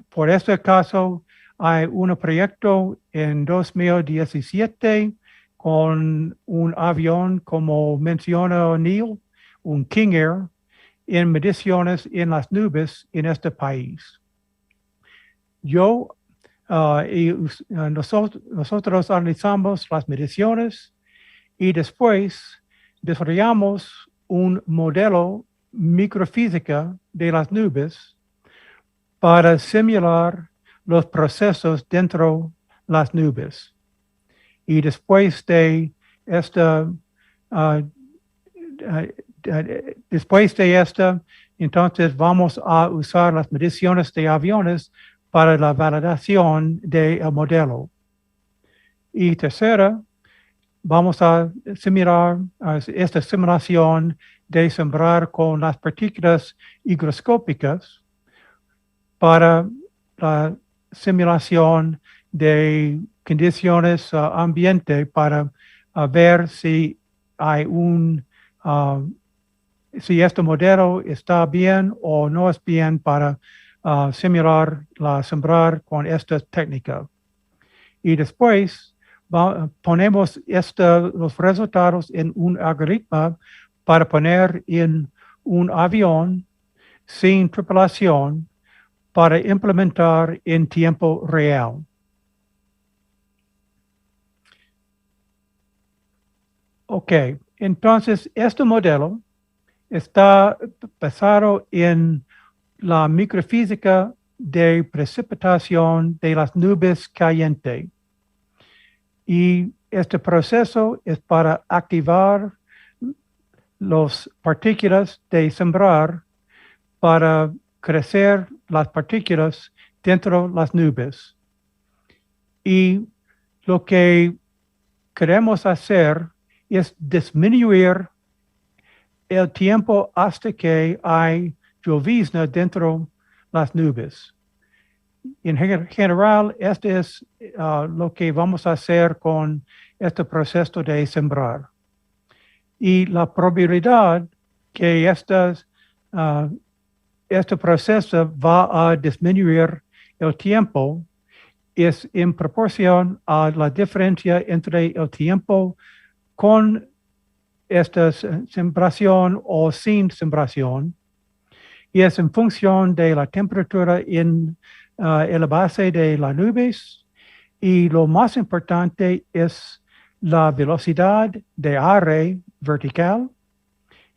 Por este caso, hay un proyecto en 2017 con un avión, como menciona Neil, un King Air, en mediciones en las nubes en este país. Nosotros analizamos las mediciones y después desarrollamos un modelo microfísica de las nubes para simular los procesos dentro de las nubes. Y después de esta, entonces vamos a usar las mediciones de aviones para la validación del modelo. Y tercera, vamos a simular esta simulación de sembrar con las partículas higroscópicas para la simulación de condiciones ambiente para ver si hay si este modelo está bien o no es bien para simular la sembrar con esta técnica. Y después ponemos los resultados en un algoritmo para poner en un avión sin tripulación para implementar en tiempo real. Ok, entonces este modelo está basado en la microfísica de precipitación de las nubes calientes. Y este proceso es para activar las partículas de sembrar para crecer las partículas dentro de las nubes. Y lo que queremos hacer es disminuir el tiempo hasta que hay llovizna dentro de las nubes. En general, este es lo que vamos a hacer con este proceso de sembrar. Y la probabilidad que este proceso va a disminuir el tiempo es en proporción a la diferencia entre el tiempo con esta sembración o sin sembración, y es en función de la temperatura en la base de las nubes, y lo más importante es la velocidad de aire vertical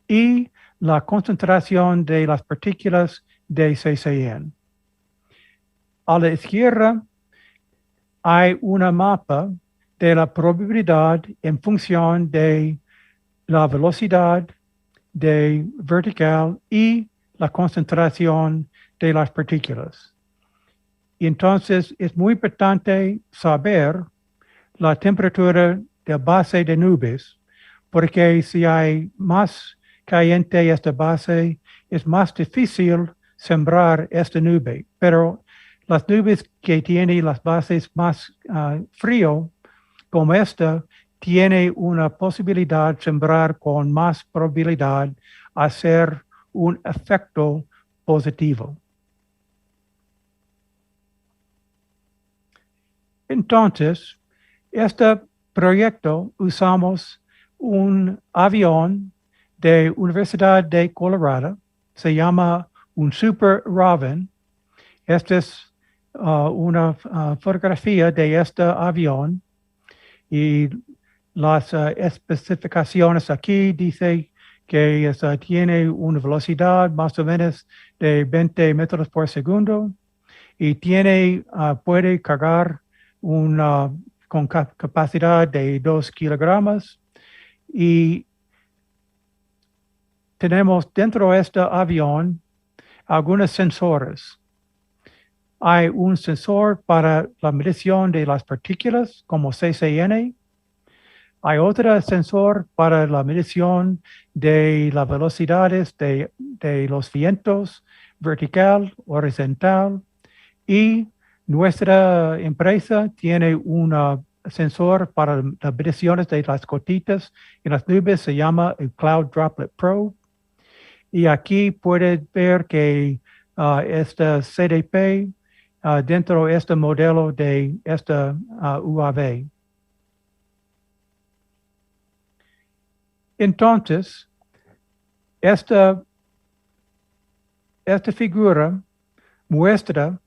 y la concentración de las partículas de CCN. A la izquierda hay una mapa de la probabilidad en función de la velocidad de vertical y la concentración de las partículas. Y entonces es muy importante saber la temperatura de base de nubes, porque si hay más caliente esta base, es más difícil sembrar esta nube. Pero las nubes que tienen las bases más frío, como esta, tiene una posibilidad de sembrar con más probabilidad hacer un efecto positivo. Entonces, este proyecto usamos un avión de Universidad de Colorado, se llama un Super Robin. Esta es una fotografía de este avión y las especificaciones aquí dice que tiene una velocidad más o menos de 20 metros por segundo y puede cargar con capacidad de 2 kilogramos, y tenemos dentro de este avión algunos sensores. Hay un sensor para la medición de las partículas como CCN. Hay otro sensor para la medición de las velocidades de los vientos vertical, horizontal, y nuestra empresa tiene un sensor para las mediciones de las gotitas en las nubes, se llama el Cloud Droplet Pro. Y aquí puedes ver que este CDP dentro de este modelo de esta UAV. Entonces, esta figura muestra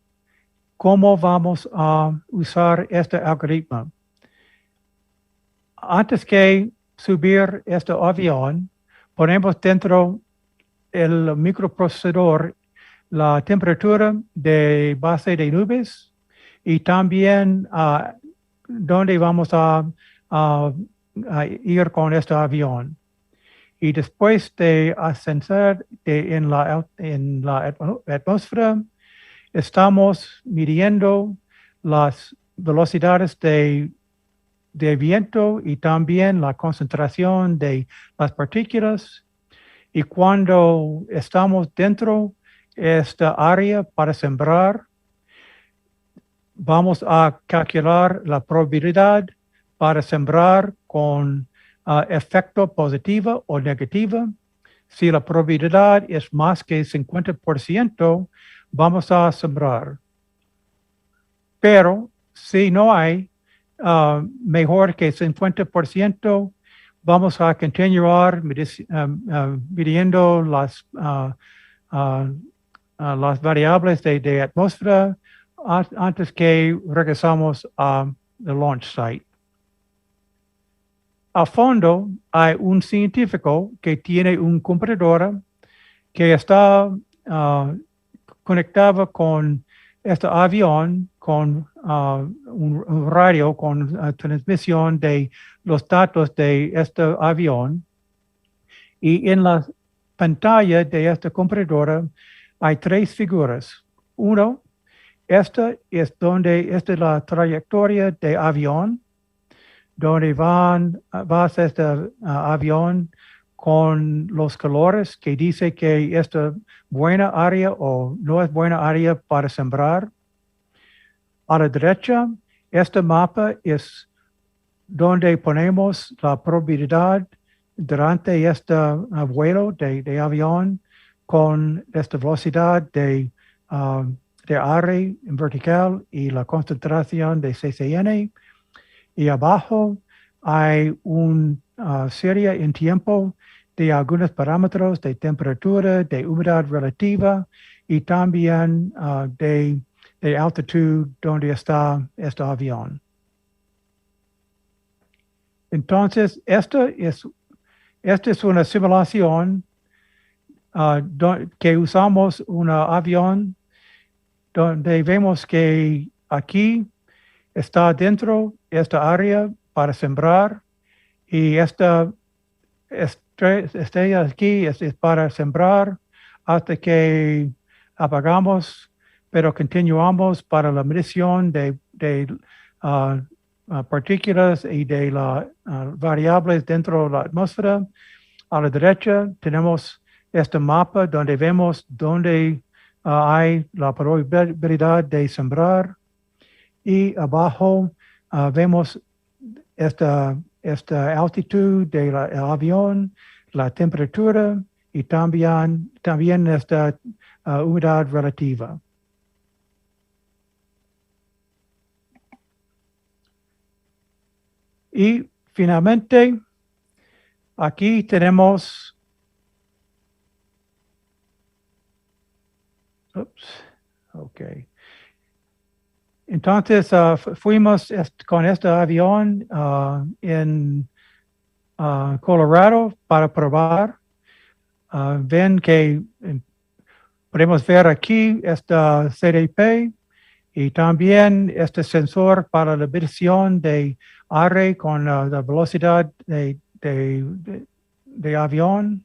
cómo vamos a usar este algoritmo. Antes que subir este avión, ponemos dentro el microprocesador la temperatura de base de nubes y también dónde vamos a ir con este avión. Y después de ascender en la atmósfera, estamos midiendo las velocidades de viento y también la concentración de las partículas. Y cuando estamos dentro de esta área para sembrar, vamos a calcular la probabilidad para sembrar con efecto positivo o negativo. Si la probabilidad es más que 50%, vamos a sembrar. Pero si no hay mejor que 50%, vamos a continuar midiendo las variables de atmósfera antes que regresamos al launch site. A fondo hay un científico que tiene una computadora que está conectado con este avión con un radio con transmisión de los datos de este avión. Y en la pantalla de esta computadora hay 3 figuras. Uno, esta es la trayectoria de avión, donde va este avión con los colores que dice que esta buena área o no es buena área para sembrar. A la derecha, este mapa es donde ponemos la probabilidad durante este vuelo de avión con esta velocidad de aire en vertical y la concentración de CCN. Y abajo hay un seria en tiempo de algunos parámetros de temperatura, de humedad relativa y también de altitud donde está este avión. Entonces, esta es una simulación que usamos un avión donde vemos que aquí está dentro esta área para sembrar y esta estrella aquí es para sembrar hasta que apagamos, pero continuamos para la medición de partículas y de las variables dentro de la atmósfera. A la derecha tenemos este mapa donde vemos dónde hay la probabilidad de sembrar y abajo vemos esta altitud del avión, la temperatura y también esta humedad relativa. Y finalmente, aquí tenemos, entonces fuimos con este avión en Colorado para probar. Ven que podemos ver aquí esta CDP y también este sensor para la medición de aire con la velocidad de avión.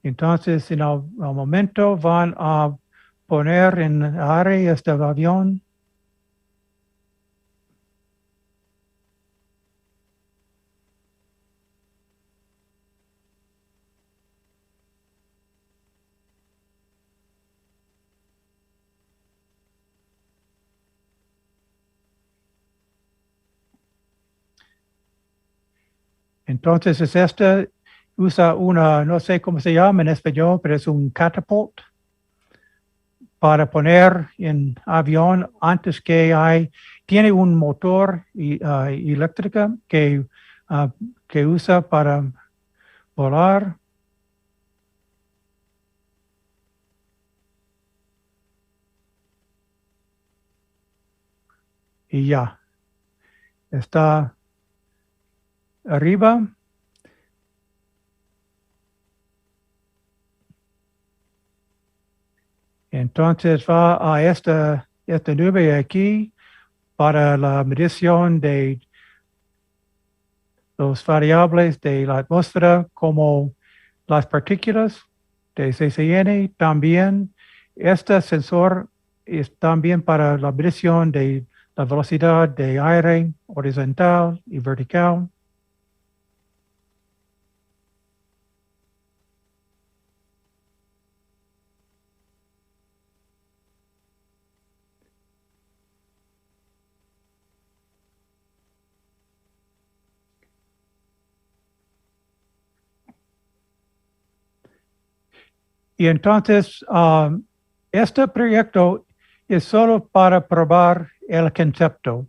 Entonces, en el momento van a poner en aire este avión. Entonces usa una, no sé cómo se llama en español, pero es un catapult para poner en avión antes que tiene un motor eléctrico que usa para volar. Y ya, está arriba. Entonces va a esta nube aquí para la medición de los variables de la atmósfera como las partículas de CCN. También este sensor es también para la medición de la velocidad de aire horizontal y vertical. Y entonces, este proyecto es solo para probar el concepto.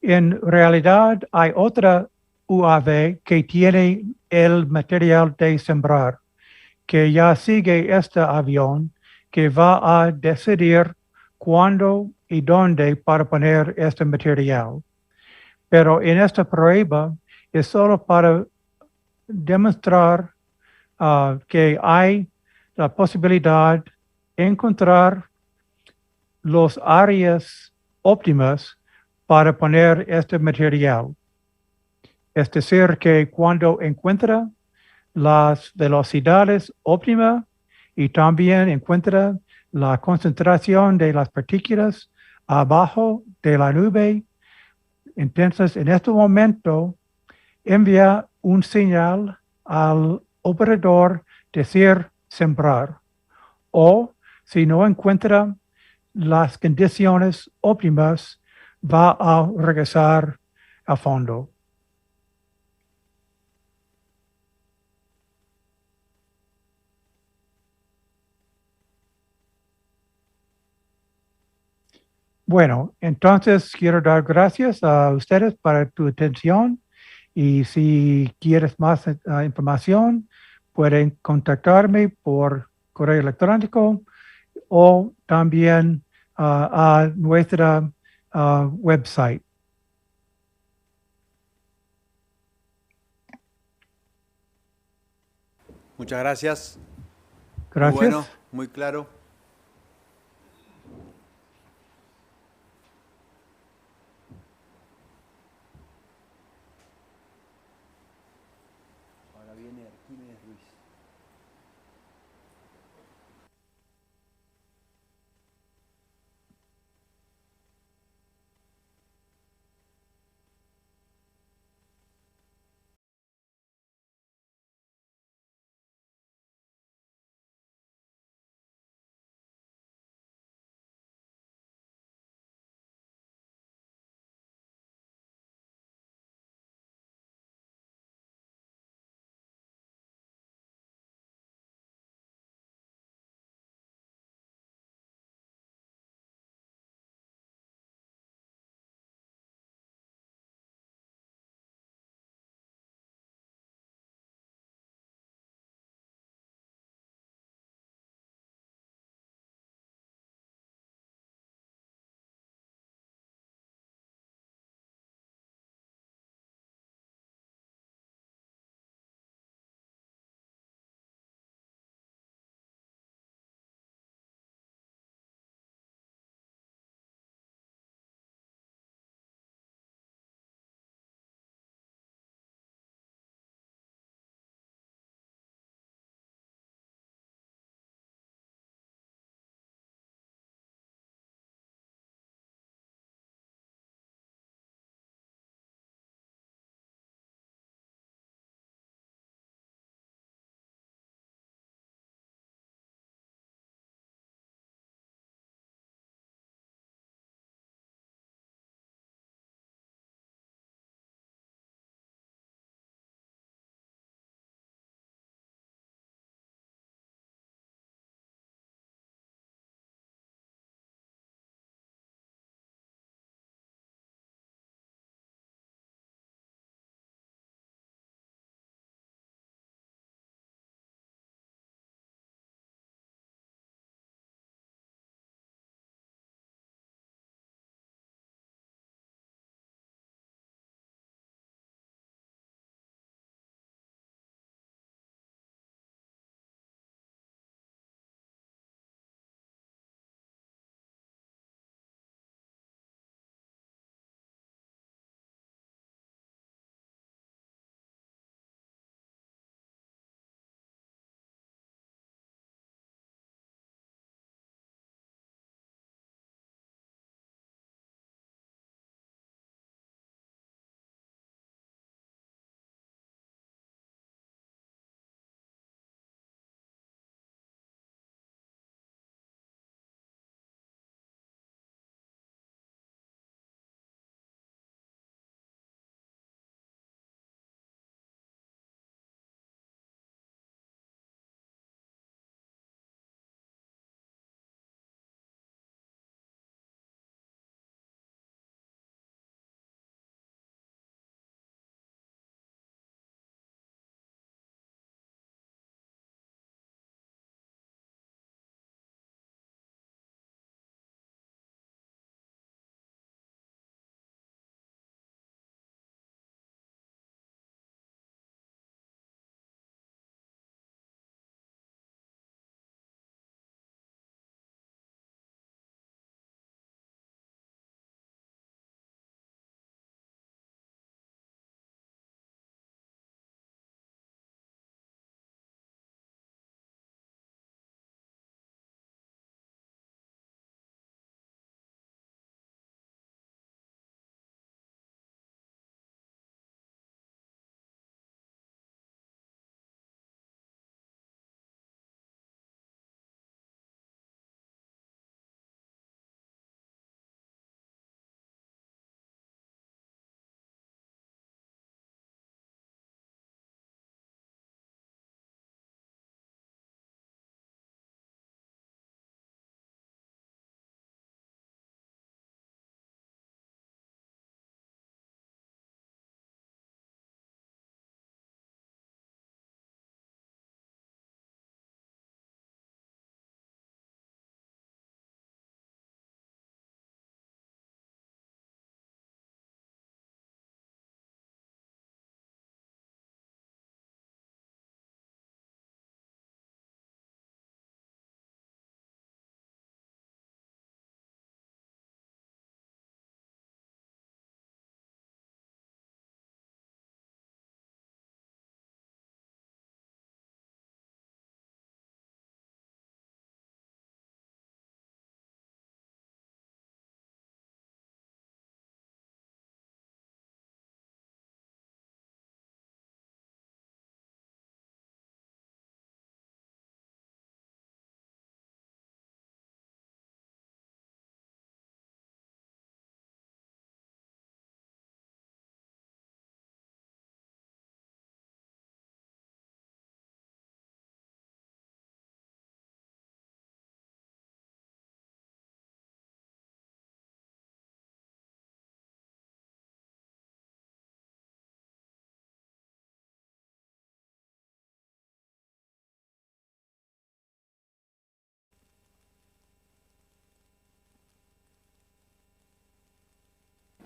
En realidad, hay otra UAV que tiene el material de sembrar, que ya sigue este avión, que va a decidir cuándo y dónde para poner este material. Pero en esta prueba es solo para demostrar que hay la posibilidad de encontrar las áreas óptimas para poner este material. Es decir, que cuando encuentra las velocidades óptimas y también encuentra la concentración de las partículas abajo de la nube, entonces en este momento envía un señal al operador decir sembrar. O si no encuentra las condiciones óptimas, va a regresar a fondo. Bueno, entonces quiero dar gracias a ustedes para tu atención Y si quieres más información, pueden contactarme por correo electrónico o también a nuestra website. Muchas gracias. Muy Gracias. bueno, muy claro.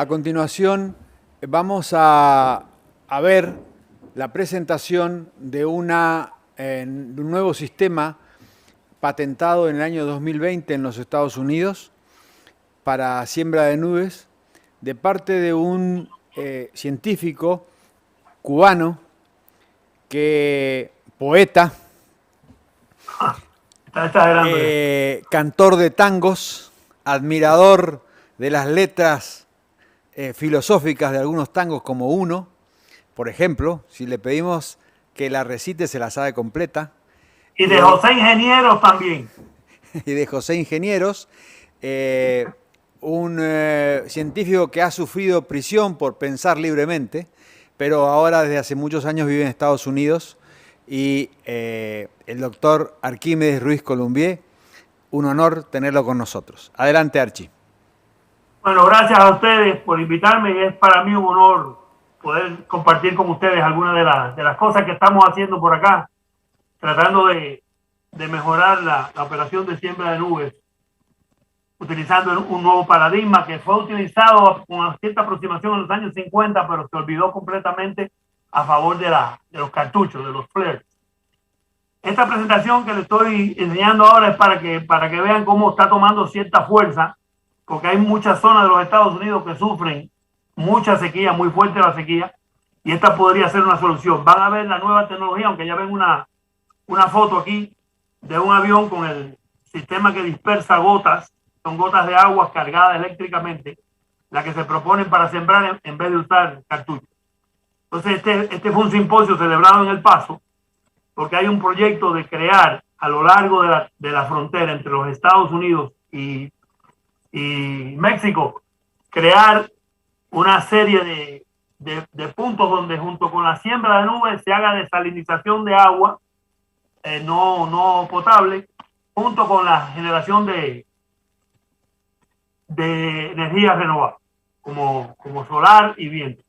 A continuación, vamos a ver la presentación de un nuevo sistema patentado en el año 2020 en los Estados Unidos para siembra de nubes de parte de un científico cubano, poeta, Está exagerando. cantor de tangos, admirador de las letras filosóficas de algunos tangos como uno, por ejemplo, si le pedimos que la recite se la sabe completa. Y de José Ingenieros también. Y de José Ingenieros, un científico que ha sufrido prisión por pensar libremente, pero ahora desde hace muchos años vive en Estados Unidos, y el doctor Arquímedes Ruiz Columbier, un honor tenerlo con nosotros. Adelante, Archie. Bueno, gracias a ustedes por invitarme y es para mí un honor poder compartir con ustedes algunas de las cosas que estamos haciendo por acá, tratando de mejorar la operación de siembra de nubes, utilizando un nuevo paradigma que fue utilizado con una cierta aproximación en los años 50, pero se olvidó completamente a favor de los cartuchos, de los flares. Esta presentación que les estoy enseñando ahora es para que vean cómo está tomando cierta fuerza, porque hay muchas zonas de los Estados Unidos que sufren mucha sequía, muy fuerte la sequía, y esta podría ser una solución. Van a ver la nueva tecnología, aunque ya ven una foto aquí de un avión con el sistema que dispersa gotas, son gotas de agua cargadas eléctricamente, las que se proponen para sembrar en vez de usar cartuchos. Entonces este fue un simposio celebrado en El Paso, porque hay un proyecto de crear a lo largo de la frontera entre los Estados Unidos y México, crear una serie de puntos donde junto con la siembra de nubes se haga desalinización de agua no potable, junto con la generación de energías renovables, como solar y viento.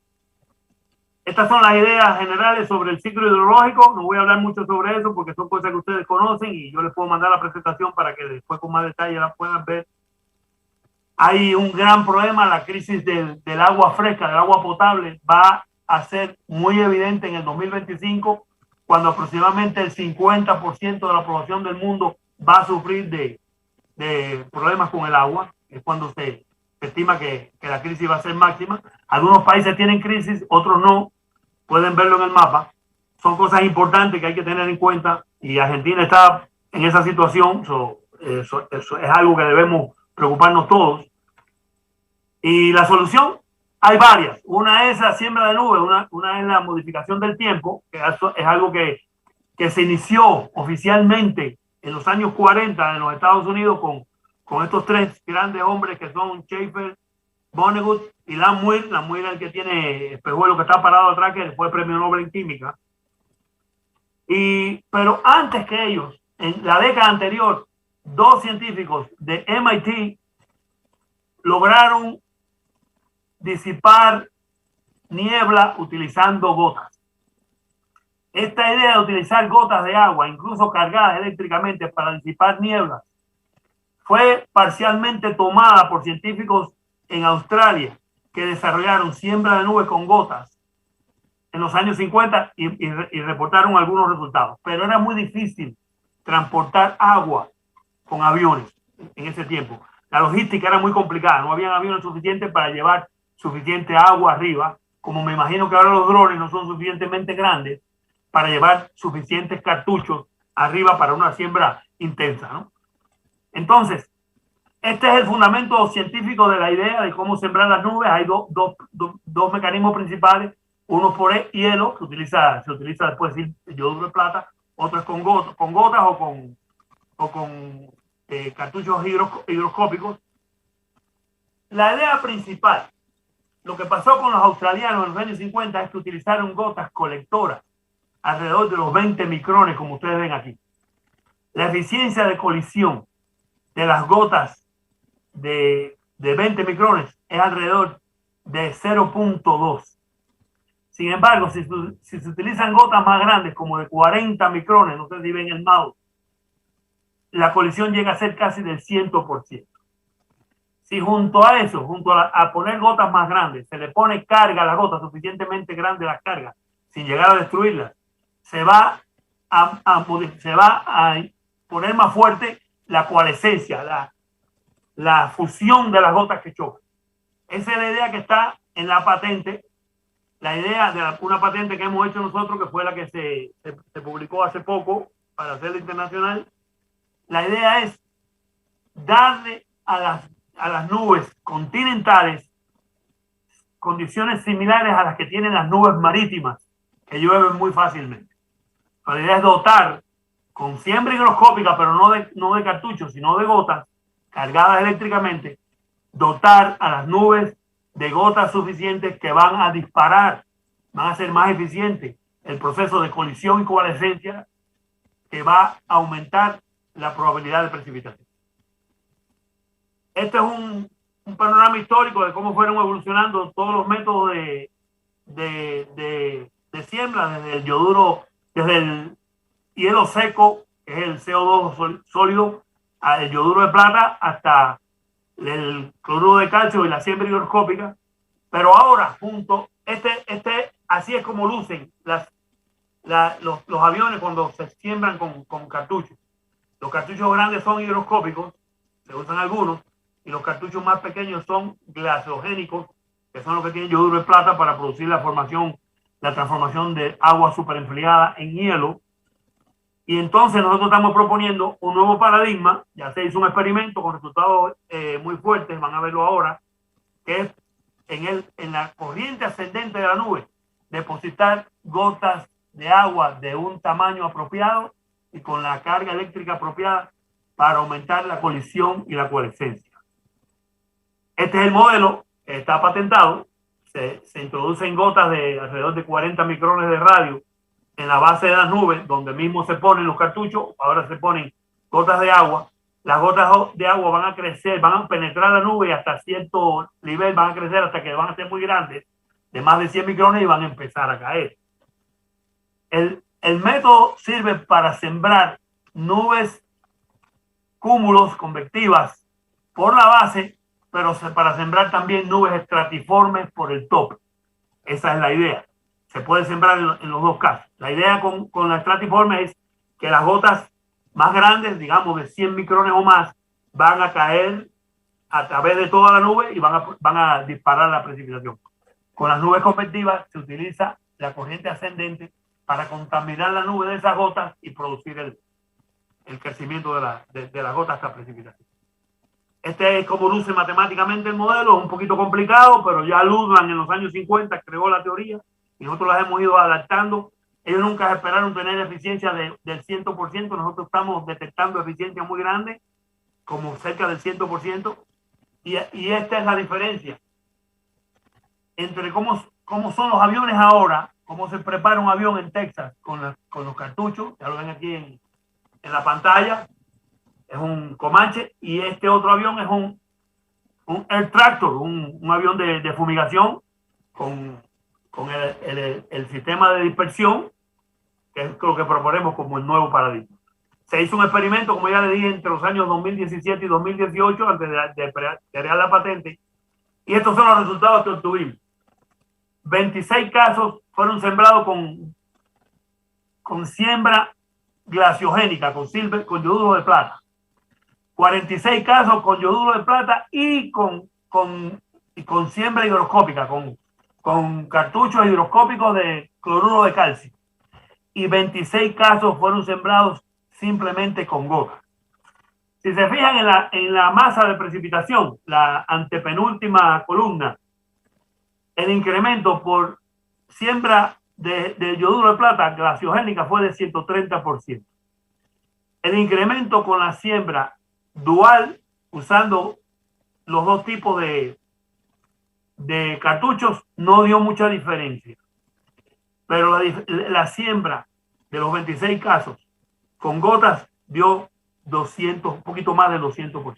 Estas son las ideas generales sobre el ciclo hidrológico. No voy a hablar mucho sobre eso porque son cosas que ustedes conocen y yo les puedo mandar la presentación para que después con más detalle la puedan ver. Hay un gran problema, la crisis del agua fresca, del agua potable, va a ser muy evidente en el 2025, cuando aproximadamente el 50% de la población del mundo va a sufrir de problemas con el agua. Es cuando se estima que la crisis va a ser máxima. Algunos países tienen crisis, otros no. Pueden verlo en el mapa. Son cosas importantes que hay que tener en cuenta y Argentina está en esa situación. Eso es algo que debemos preocuparnos todos. Y la solución, hay varias. Una es la siembra de nubes, una es la modificación del tiempo, que es algo que se inició oficialmente en los años 40 en los Estados Unidos con estos tres grandes hombres que son Schaefer, Vonnegut y Langmuir. Langmuir es el que tiene espejuelo que está parado atrás, que fue premio Nobel en química. Pero antes que ellos, en la década anterior, dos científicos de MIT lograron disipar niebla utilizando gotas. Esta idea de utilizar gotas de agua, incluso cargadas eléctricamente para disipar nieblas, fue parcialmente tomada por científicos en Australia que desarrollaron siembra de nubes con gotas en los años 50 y reportaron algunos resultados. Pero era muy difícil transportar agua con aviones en ese tiempo. La logística era muy complicada, no habían aviones suficientes para llevar suficiente agua arriba, como me imagino que ahora los drones no son suficientemente grandes para llevar suficientes cartuchos arriba para una siembra intensa, ¿no? Entonces, este es el fundamento científico de la idea de cómo sembrar las nubes. Hay dos mecanismos principales. Uno por hielo, que se utiliza después el yoduro de plata. Otro es con gotas o con cartuchos higroscópicos. La idea principal, lo que pasó con los australianos en los años 50 es que utilizaron gotas colectoras alrededor de los 20 micrones, como ustedes ven aquí. La eficiencia de colisión de las gotas de 20 micrones es alrededor de 0.2. Sin embargo, si se utilizan gotas más grandes, como de 40 micrones, no sé si ven el mouse, la colisión llega a ser casi del 100%. Si junto a eso, junto a poner gotas más grandes, se le pone carga a las gotas, suficientemente grande las cargas, sin llegar a destruirlas, se va a poner más fuerte la coalescencia, la fusión de las gotas que chocan. Esa es la idea que está en la patente, la idea de una patente que hemos hecho nosotros, que fue la que se publicó hace poco para hacerla internacional. La idea es darle a las nubes continentales condiciones similares a las que tienen las nubes marítimas, que llueven muy fácilmente. La idea es dotar con siembra higroscópica, pero no de cartuchos, sino de gotas cargadas eléctricamente, dotar a las nubes de gotas suficientes que van a disparar, van a ser más eficientes el proceso de colisión y coalescencia, que va a aumentar la probabilidad de precipitación. Este es un panorama histórico de cómo fueron evolucionando todos los métodos de siembra, desde el yoduro, desde el hielo seco, que es el CO2 sólido, al yoduro de plata, hasta el cloruro de calcio y la siembra higroscópica. Pero ahora, así es como lucen los aviones cuando se siembran con cartuchos. Los cartuchos grandes son higroscópicos, se usan algunos, y los cartuchos más pequeños son glaciogénicos, que son los que tienen yoduro de plata para producir la transformación de agua superenfriada en hielo. Y entonces nosotros estamos proponiendo un nuevo paradigma. Ya se hizo un experimento con resultados muy fuertes, van a verlo ahora, que es en la corriente ascendente de la nube, depositar gotas de agua de un tamaño apropiado y con la carga eléctrica apropiada para aumentar la colisión y la coalescencia. Este es el modelo que está patentado. Se introducen gotas de alrededor de 40 micrones de radio en la base de las nubes, donde mismo se ponen los cartuchos. Ahora se ponen gotas de agua. Las gotas de agua van a crecer, van a penetrar la nube hasta cierto nivel, van a crecer hasta que van a ser muy grandes, de más de 100 micrones, y van a empezar a caer. El método sirve para sembrar nubes, cúmulos convectivas por la base, pero para sembrar también nubes estratiformes por el top. Esa es la idea. Se puede sembrar en los dos casos. La idea con la estratiforme es que las gotas más grandes, digamos de 100 micrones o más, van a caer a través de toda la nube y van a disparar la precipitación. Con las nubes convectivas se utiliza la corriente ascendente para contaminar la nube de esas gotas y producir el crecimiento de las gotas hasta precipitación. Este es como luce matemáticamente el modelo, es un poquito complicado, pero ya Ludwig en los años 50 creó la teoría y nosotros las hemos ido adaptando. Ellos nunca esperaron tener eficiencia del 100%, nosotros estamos detectando eficiencia muy grande, como cerca del 100%, y esta es la diferencia entre cómo son los aviones ahora, cómo se prepara un avión en Texas con los cartuchos, ya lo ven aquí en la pantalla. Es un Comanche, y este otro avión es un Air Tractor, un avión de fumigación con el sistema de dispersión, que es lo que proponemos como el nuevo paradigma. Se hizo un experimento, como ya le dije, entre los años 2017 y 2018, antes de crear la patente, y estos son los resultados que obtuvimos. 26 casos fueron sembrados con siembra glaciogénica, con yoduro de plata. 46 casos con yoduro de plata y con siembra higroscópica, con cartuchos higroscópicos de cloruro de calcio. Y 26 casos fueron sembrados simplemente con gotas. Si se fijan en la masa de precipitación, la antepenúltima columna, el incremento por siembra de yoduro de plata glaciogénica fue de 130%. El incremento con la siembra dual, usando los dos tipos de cartuchos, no dio mucha diferencia. Pero la siembra de los 26 casos con gotas dio 200, un poquito más del 200%.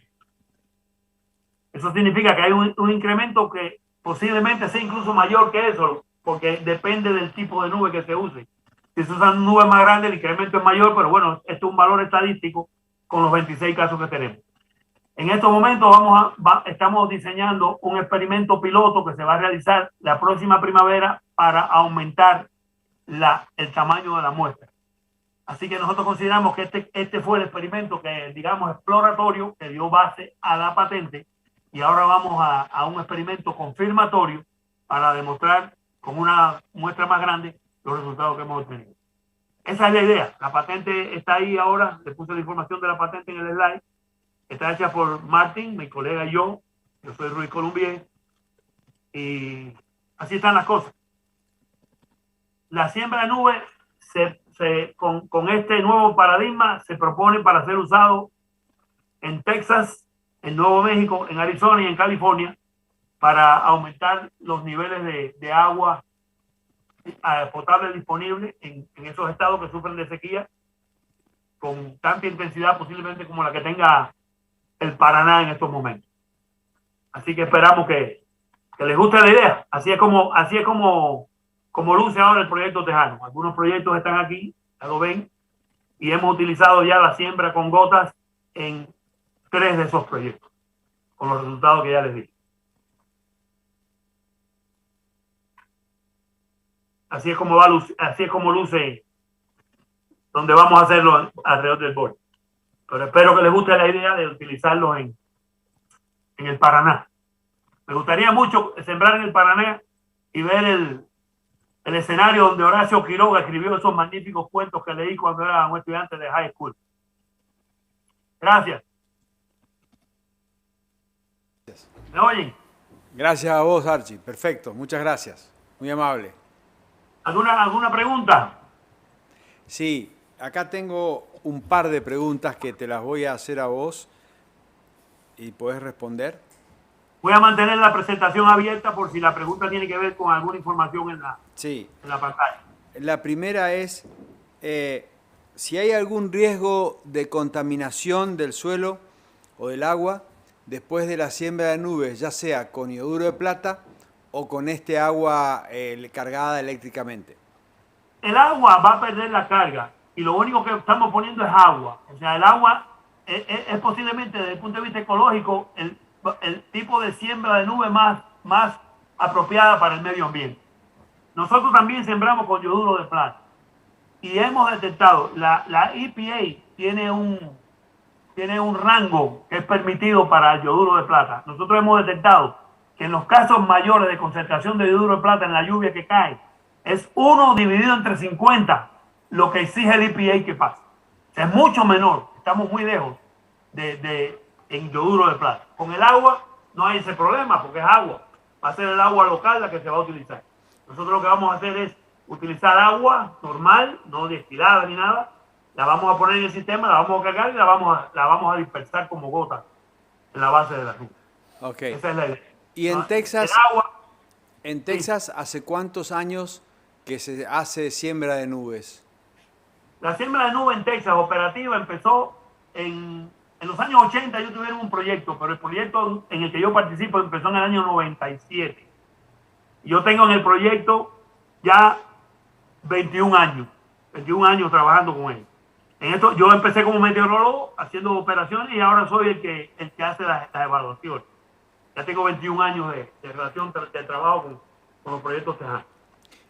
Eso significa que hay un incremento que posiblemente sea incluso mayor que eso, porque depende del tipo de nube que se use. Si se usan nubes más grandes, el incremento es mayor, pero bueno, esto es un valor estadístico con los 26 casos que tenemos. En estos momentos estamos diseñando un experimento piloto que se va a realizar la próxima primavera para aumentar el tamaño de la muestra. Así que nosotros consideramos que este fue el experimento que, digamos, exploratorio, que dio base a la patente, y ahora vamos a un experimento confirmatorio para demostrar con una muestra más grande los resultados que hemos obtenido. Esa es la idea. La patente está ahí ahora. Le puse la información de la patente en el slide. Está hecha por Martin, mi colega y yo. Yo soy Ruiz Colombier. Y así están las cosas. La siembra de nubes con este nuevo paradigma se propone para ser usado en Texas, en Nuevo México, en Arizona y en California para aumentar los niveles de agua potable disponible en esos estados que sufren de sequía con tanta intensidad posiblemente como la que tenga el Paraná en estos momentos. Así que esperamos que les guste la idea. Así es como luce ahora el proyecto tejano. Algunos proyectos están aquí, ya lo ven, y hemos utilizado ya la siembra con gotas en 3 de esos proyectos, con los resultados que ya les di. Así es como luce donde vamos a hacerlo alrededor del borde. Pero espero que les guste la idea de utilizarlo en el Paraná. Me gustaría mucho sembrar en el Paraná y ver el escenario donde Horacio Quiroga escribió esos magníficos cuentos que leí cuando era un estudiante de high school. Gracias. ¿Me oyen? Gracias a vos, Archie. Perfecto, muchas gracias. Muy amable. ¿Alguna pregunta? Sí, acá tengo un par de preguntas que te las voy a hacer a vos y podés responder. Voy a mantener la presentación abierta por si la pregunta tiene que ver con alguna información en la pantalla. La primera es si hay algún riesgo de contaminación del suelo o del agua después de la siembra de nubes, ya sea con yoduro de plata o con este agua cargada eléctricamente. El agua va a perder la carga y lo único que estamos poniendo es agua. O sea, el agua es posiblemente desde el punto de vista ecológico el tipo de siembra de nube más apropiada para el medio ambiente. Nosotros también sembramos con yoduro de plata y hemos detectado, la EPA tiene un rango que es permitido para el yoduro de plata. Nosotros hemos detectado que en los casos mayores de concentración de yoduro de plata en la lluvia que cae, es 1 dividido entre 50 lo que exige el EPA que pase. O sea, es mucho menor, estamos muy lejos en yoduro de plata. Con el agua no hay ese problema porque es agua. Va a ser el agua local la que se va a utilizar. Nosotros lo que vamos a hacer es utilizar agua normal, no destilada ni nada. La vamos a poner en el sistema, la vamos a cargar y la vamos a dispersar como gotas en la base de la nube. Okay. Esa es la idea. Y en Texas, sí. ¿Hace cuántos años que se hace siembra de nubes? La siembra de nube en Texas operativa empezó en los años 80. Yo tuve un proyecto, pero el proyecto en el que yo participo empezó en el año 97. Yo tengo en el proyecto ya 21 años trabajando con él. En esto yo empecé como meteorólogo haciendo operaciones y ahora soy el que hace las evaluaciones. Ya tengo 21 años de relación de trabajo con los proyectos tejanos.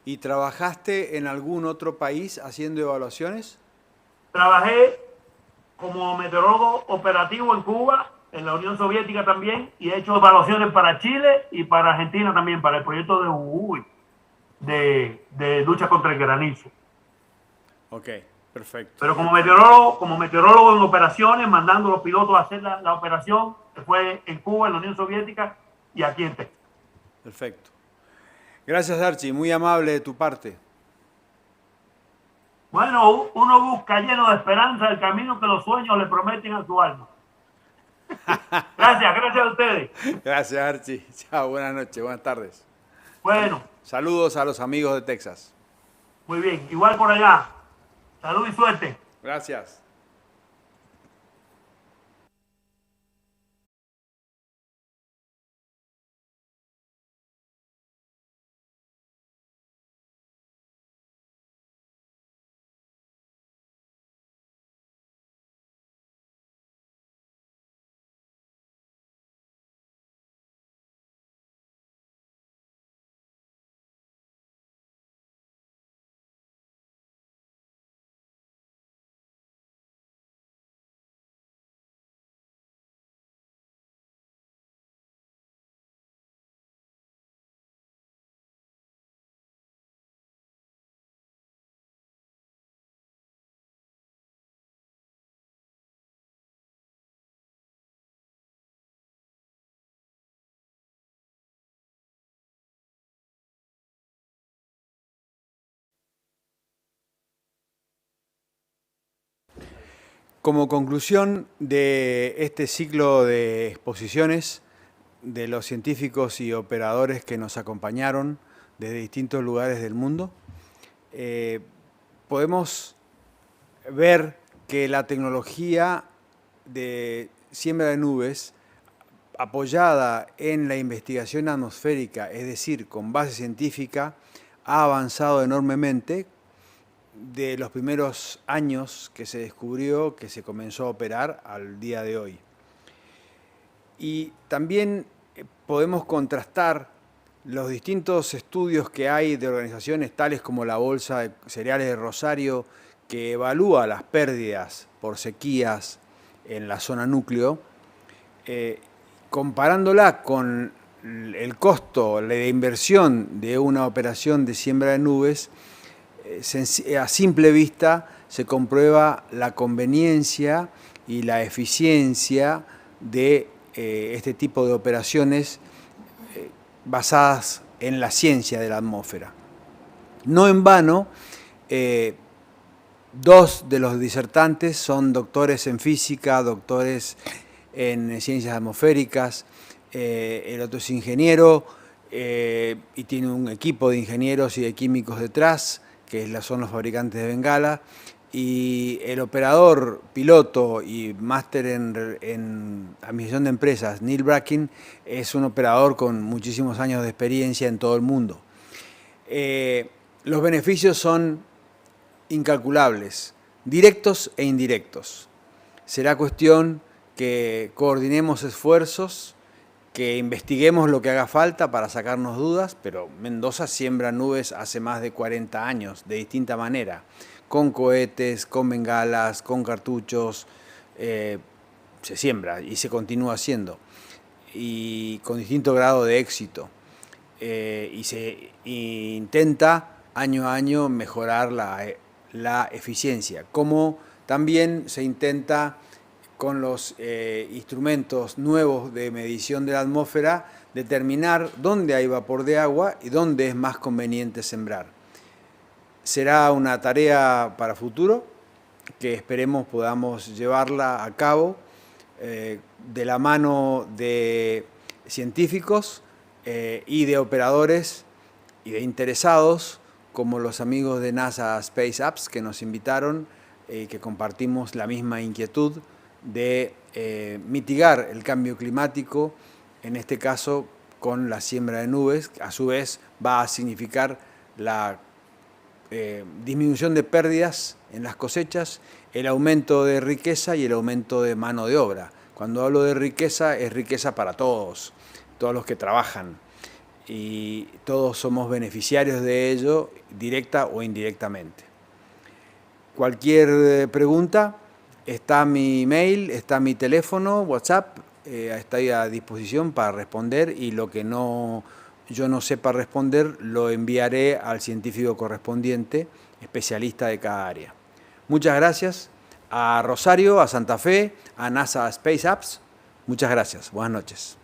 ¿Y trabajaste en algún otro país haciendo evaluaciones? Trabajé como meteorólogo operativo en Cuba, en la Unión Soviética también, y he hecho evaluaciones para Chile y para Argentina también, para el proyecto de Jujuy, de lucha contra el granizo. Ok, perfecto. Pero como meteorólogo en operaciones, mandando a los pilotos a hacer la operación, que fue en Cuba, en la Unión Soviética y aquí en Texas. Perfecto. Gracias, Archie, muy amable de tu parte. Bueno, uno busca lleno de esperanza el camino que los sueños le prometen a su alma. Gracias a ustedes. Gracias, Archie. Chao, buenas noches, buenas tardes. Bueno. Saludos a los amigos de Texas. Muy bien, igual por allá. Salud y suerte. Gracias. Como conclusión de este ciclo de exposiciones de los científicos y operadores que nos acompañaron desde distintos lugares del mundo, podemos ver que la tecnología de siembra de nubes apoyada en la investigación atmosférica, es decir, con base científica, ha avanzado enormemente de los primeros años que se descubrió, que se comenzó a operar al día de hoy. Y también podemos contrastar los distintos estudios que hay de organizaciones tales como la Bolsa de Cereales de Rosario, que evalúa las pérdidas por sequías en la zona núcleo, comparándola con el costo de inversión de una operación de siembra de nubes, a simple vista se comprueba la conveniencia y la eficiencia de este tipo de operaciones basadas en la ciencia de la atmósfera. No en vano, dos de los disertantes son doctores en física, doctores en ciencias atmosféricas, el otro es ingeniero y tiene un equipo de ingenieros y de químicos detrás, que son los fabricantes de bengala, y el operador, piloto y máster en administración de empresas, Neil Bracken, es un operador con muchísimos años de experiencia en todo el mundo. Los beneficios son incalculables, directos e indirectos. Será cuestión que coordinemos esfuerzos, que investiguemos lo que haga falta para sacarnos dudas, pero Mendoza siembra nubes hace más de 40 años, de distinta manera, con cohetes, con bengalas, con cartuchos, se siembra y se continúa haciendo, y con distinto grado de éxito. Y se intenta año a año mejorar la eficiencia, como también se intenta con los instrumentos nuevos de medición de la atmósfera, determinar dónde hay vapor de agua y dónde es más conveniente sembrar. Será una tarea para futuro que esperemos podamos llevarla a cabo de la mano de científicos y de operadores y de interesados como los amigos de NASA Space Apps que nos invitaron y que compartimos la misma inquietud de mitigar el cambio climático, en este caso con la siembra de nubes, que a su vez va a significar la disminución de pérdidas en las cosechas, el aumento de riqueza y el aumento de mano de obra. Cuando hablo de riqueza, es riqueza para todos, todos los que trabajan, y todos somos beneficiarios de ello, directa o indirectamente. Cualquier pregunta, está mi mail, está mi teléfono, WhatsApp, estoy a disposición para responder, y lo que yo no sepa responder lo enviaré al científico correspondiente, especialista de cada área. Muchas gracias a Rosario, a Santa Fe, a NASA Space Apps. Muchas gracias. Buenas noches.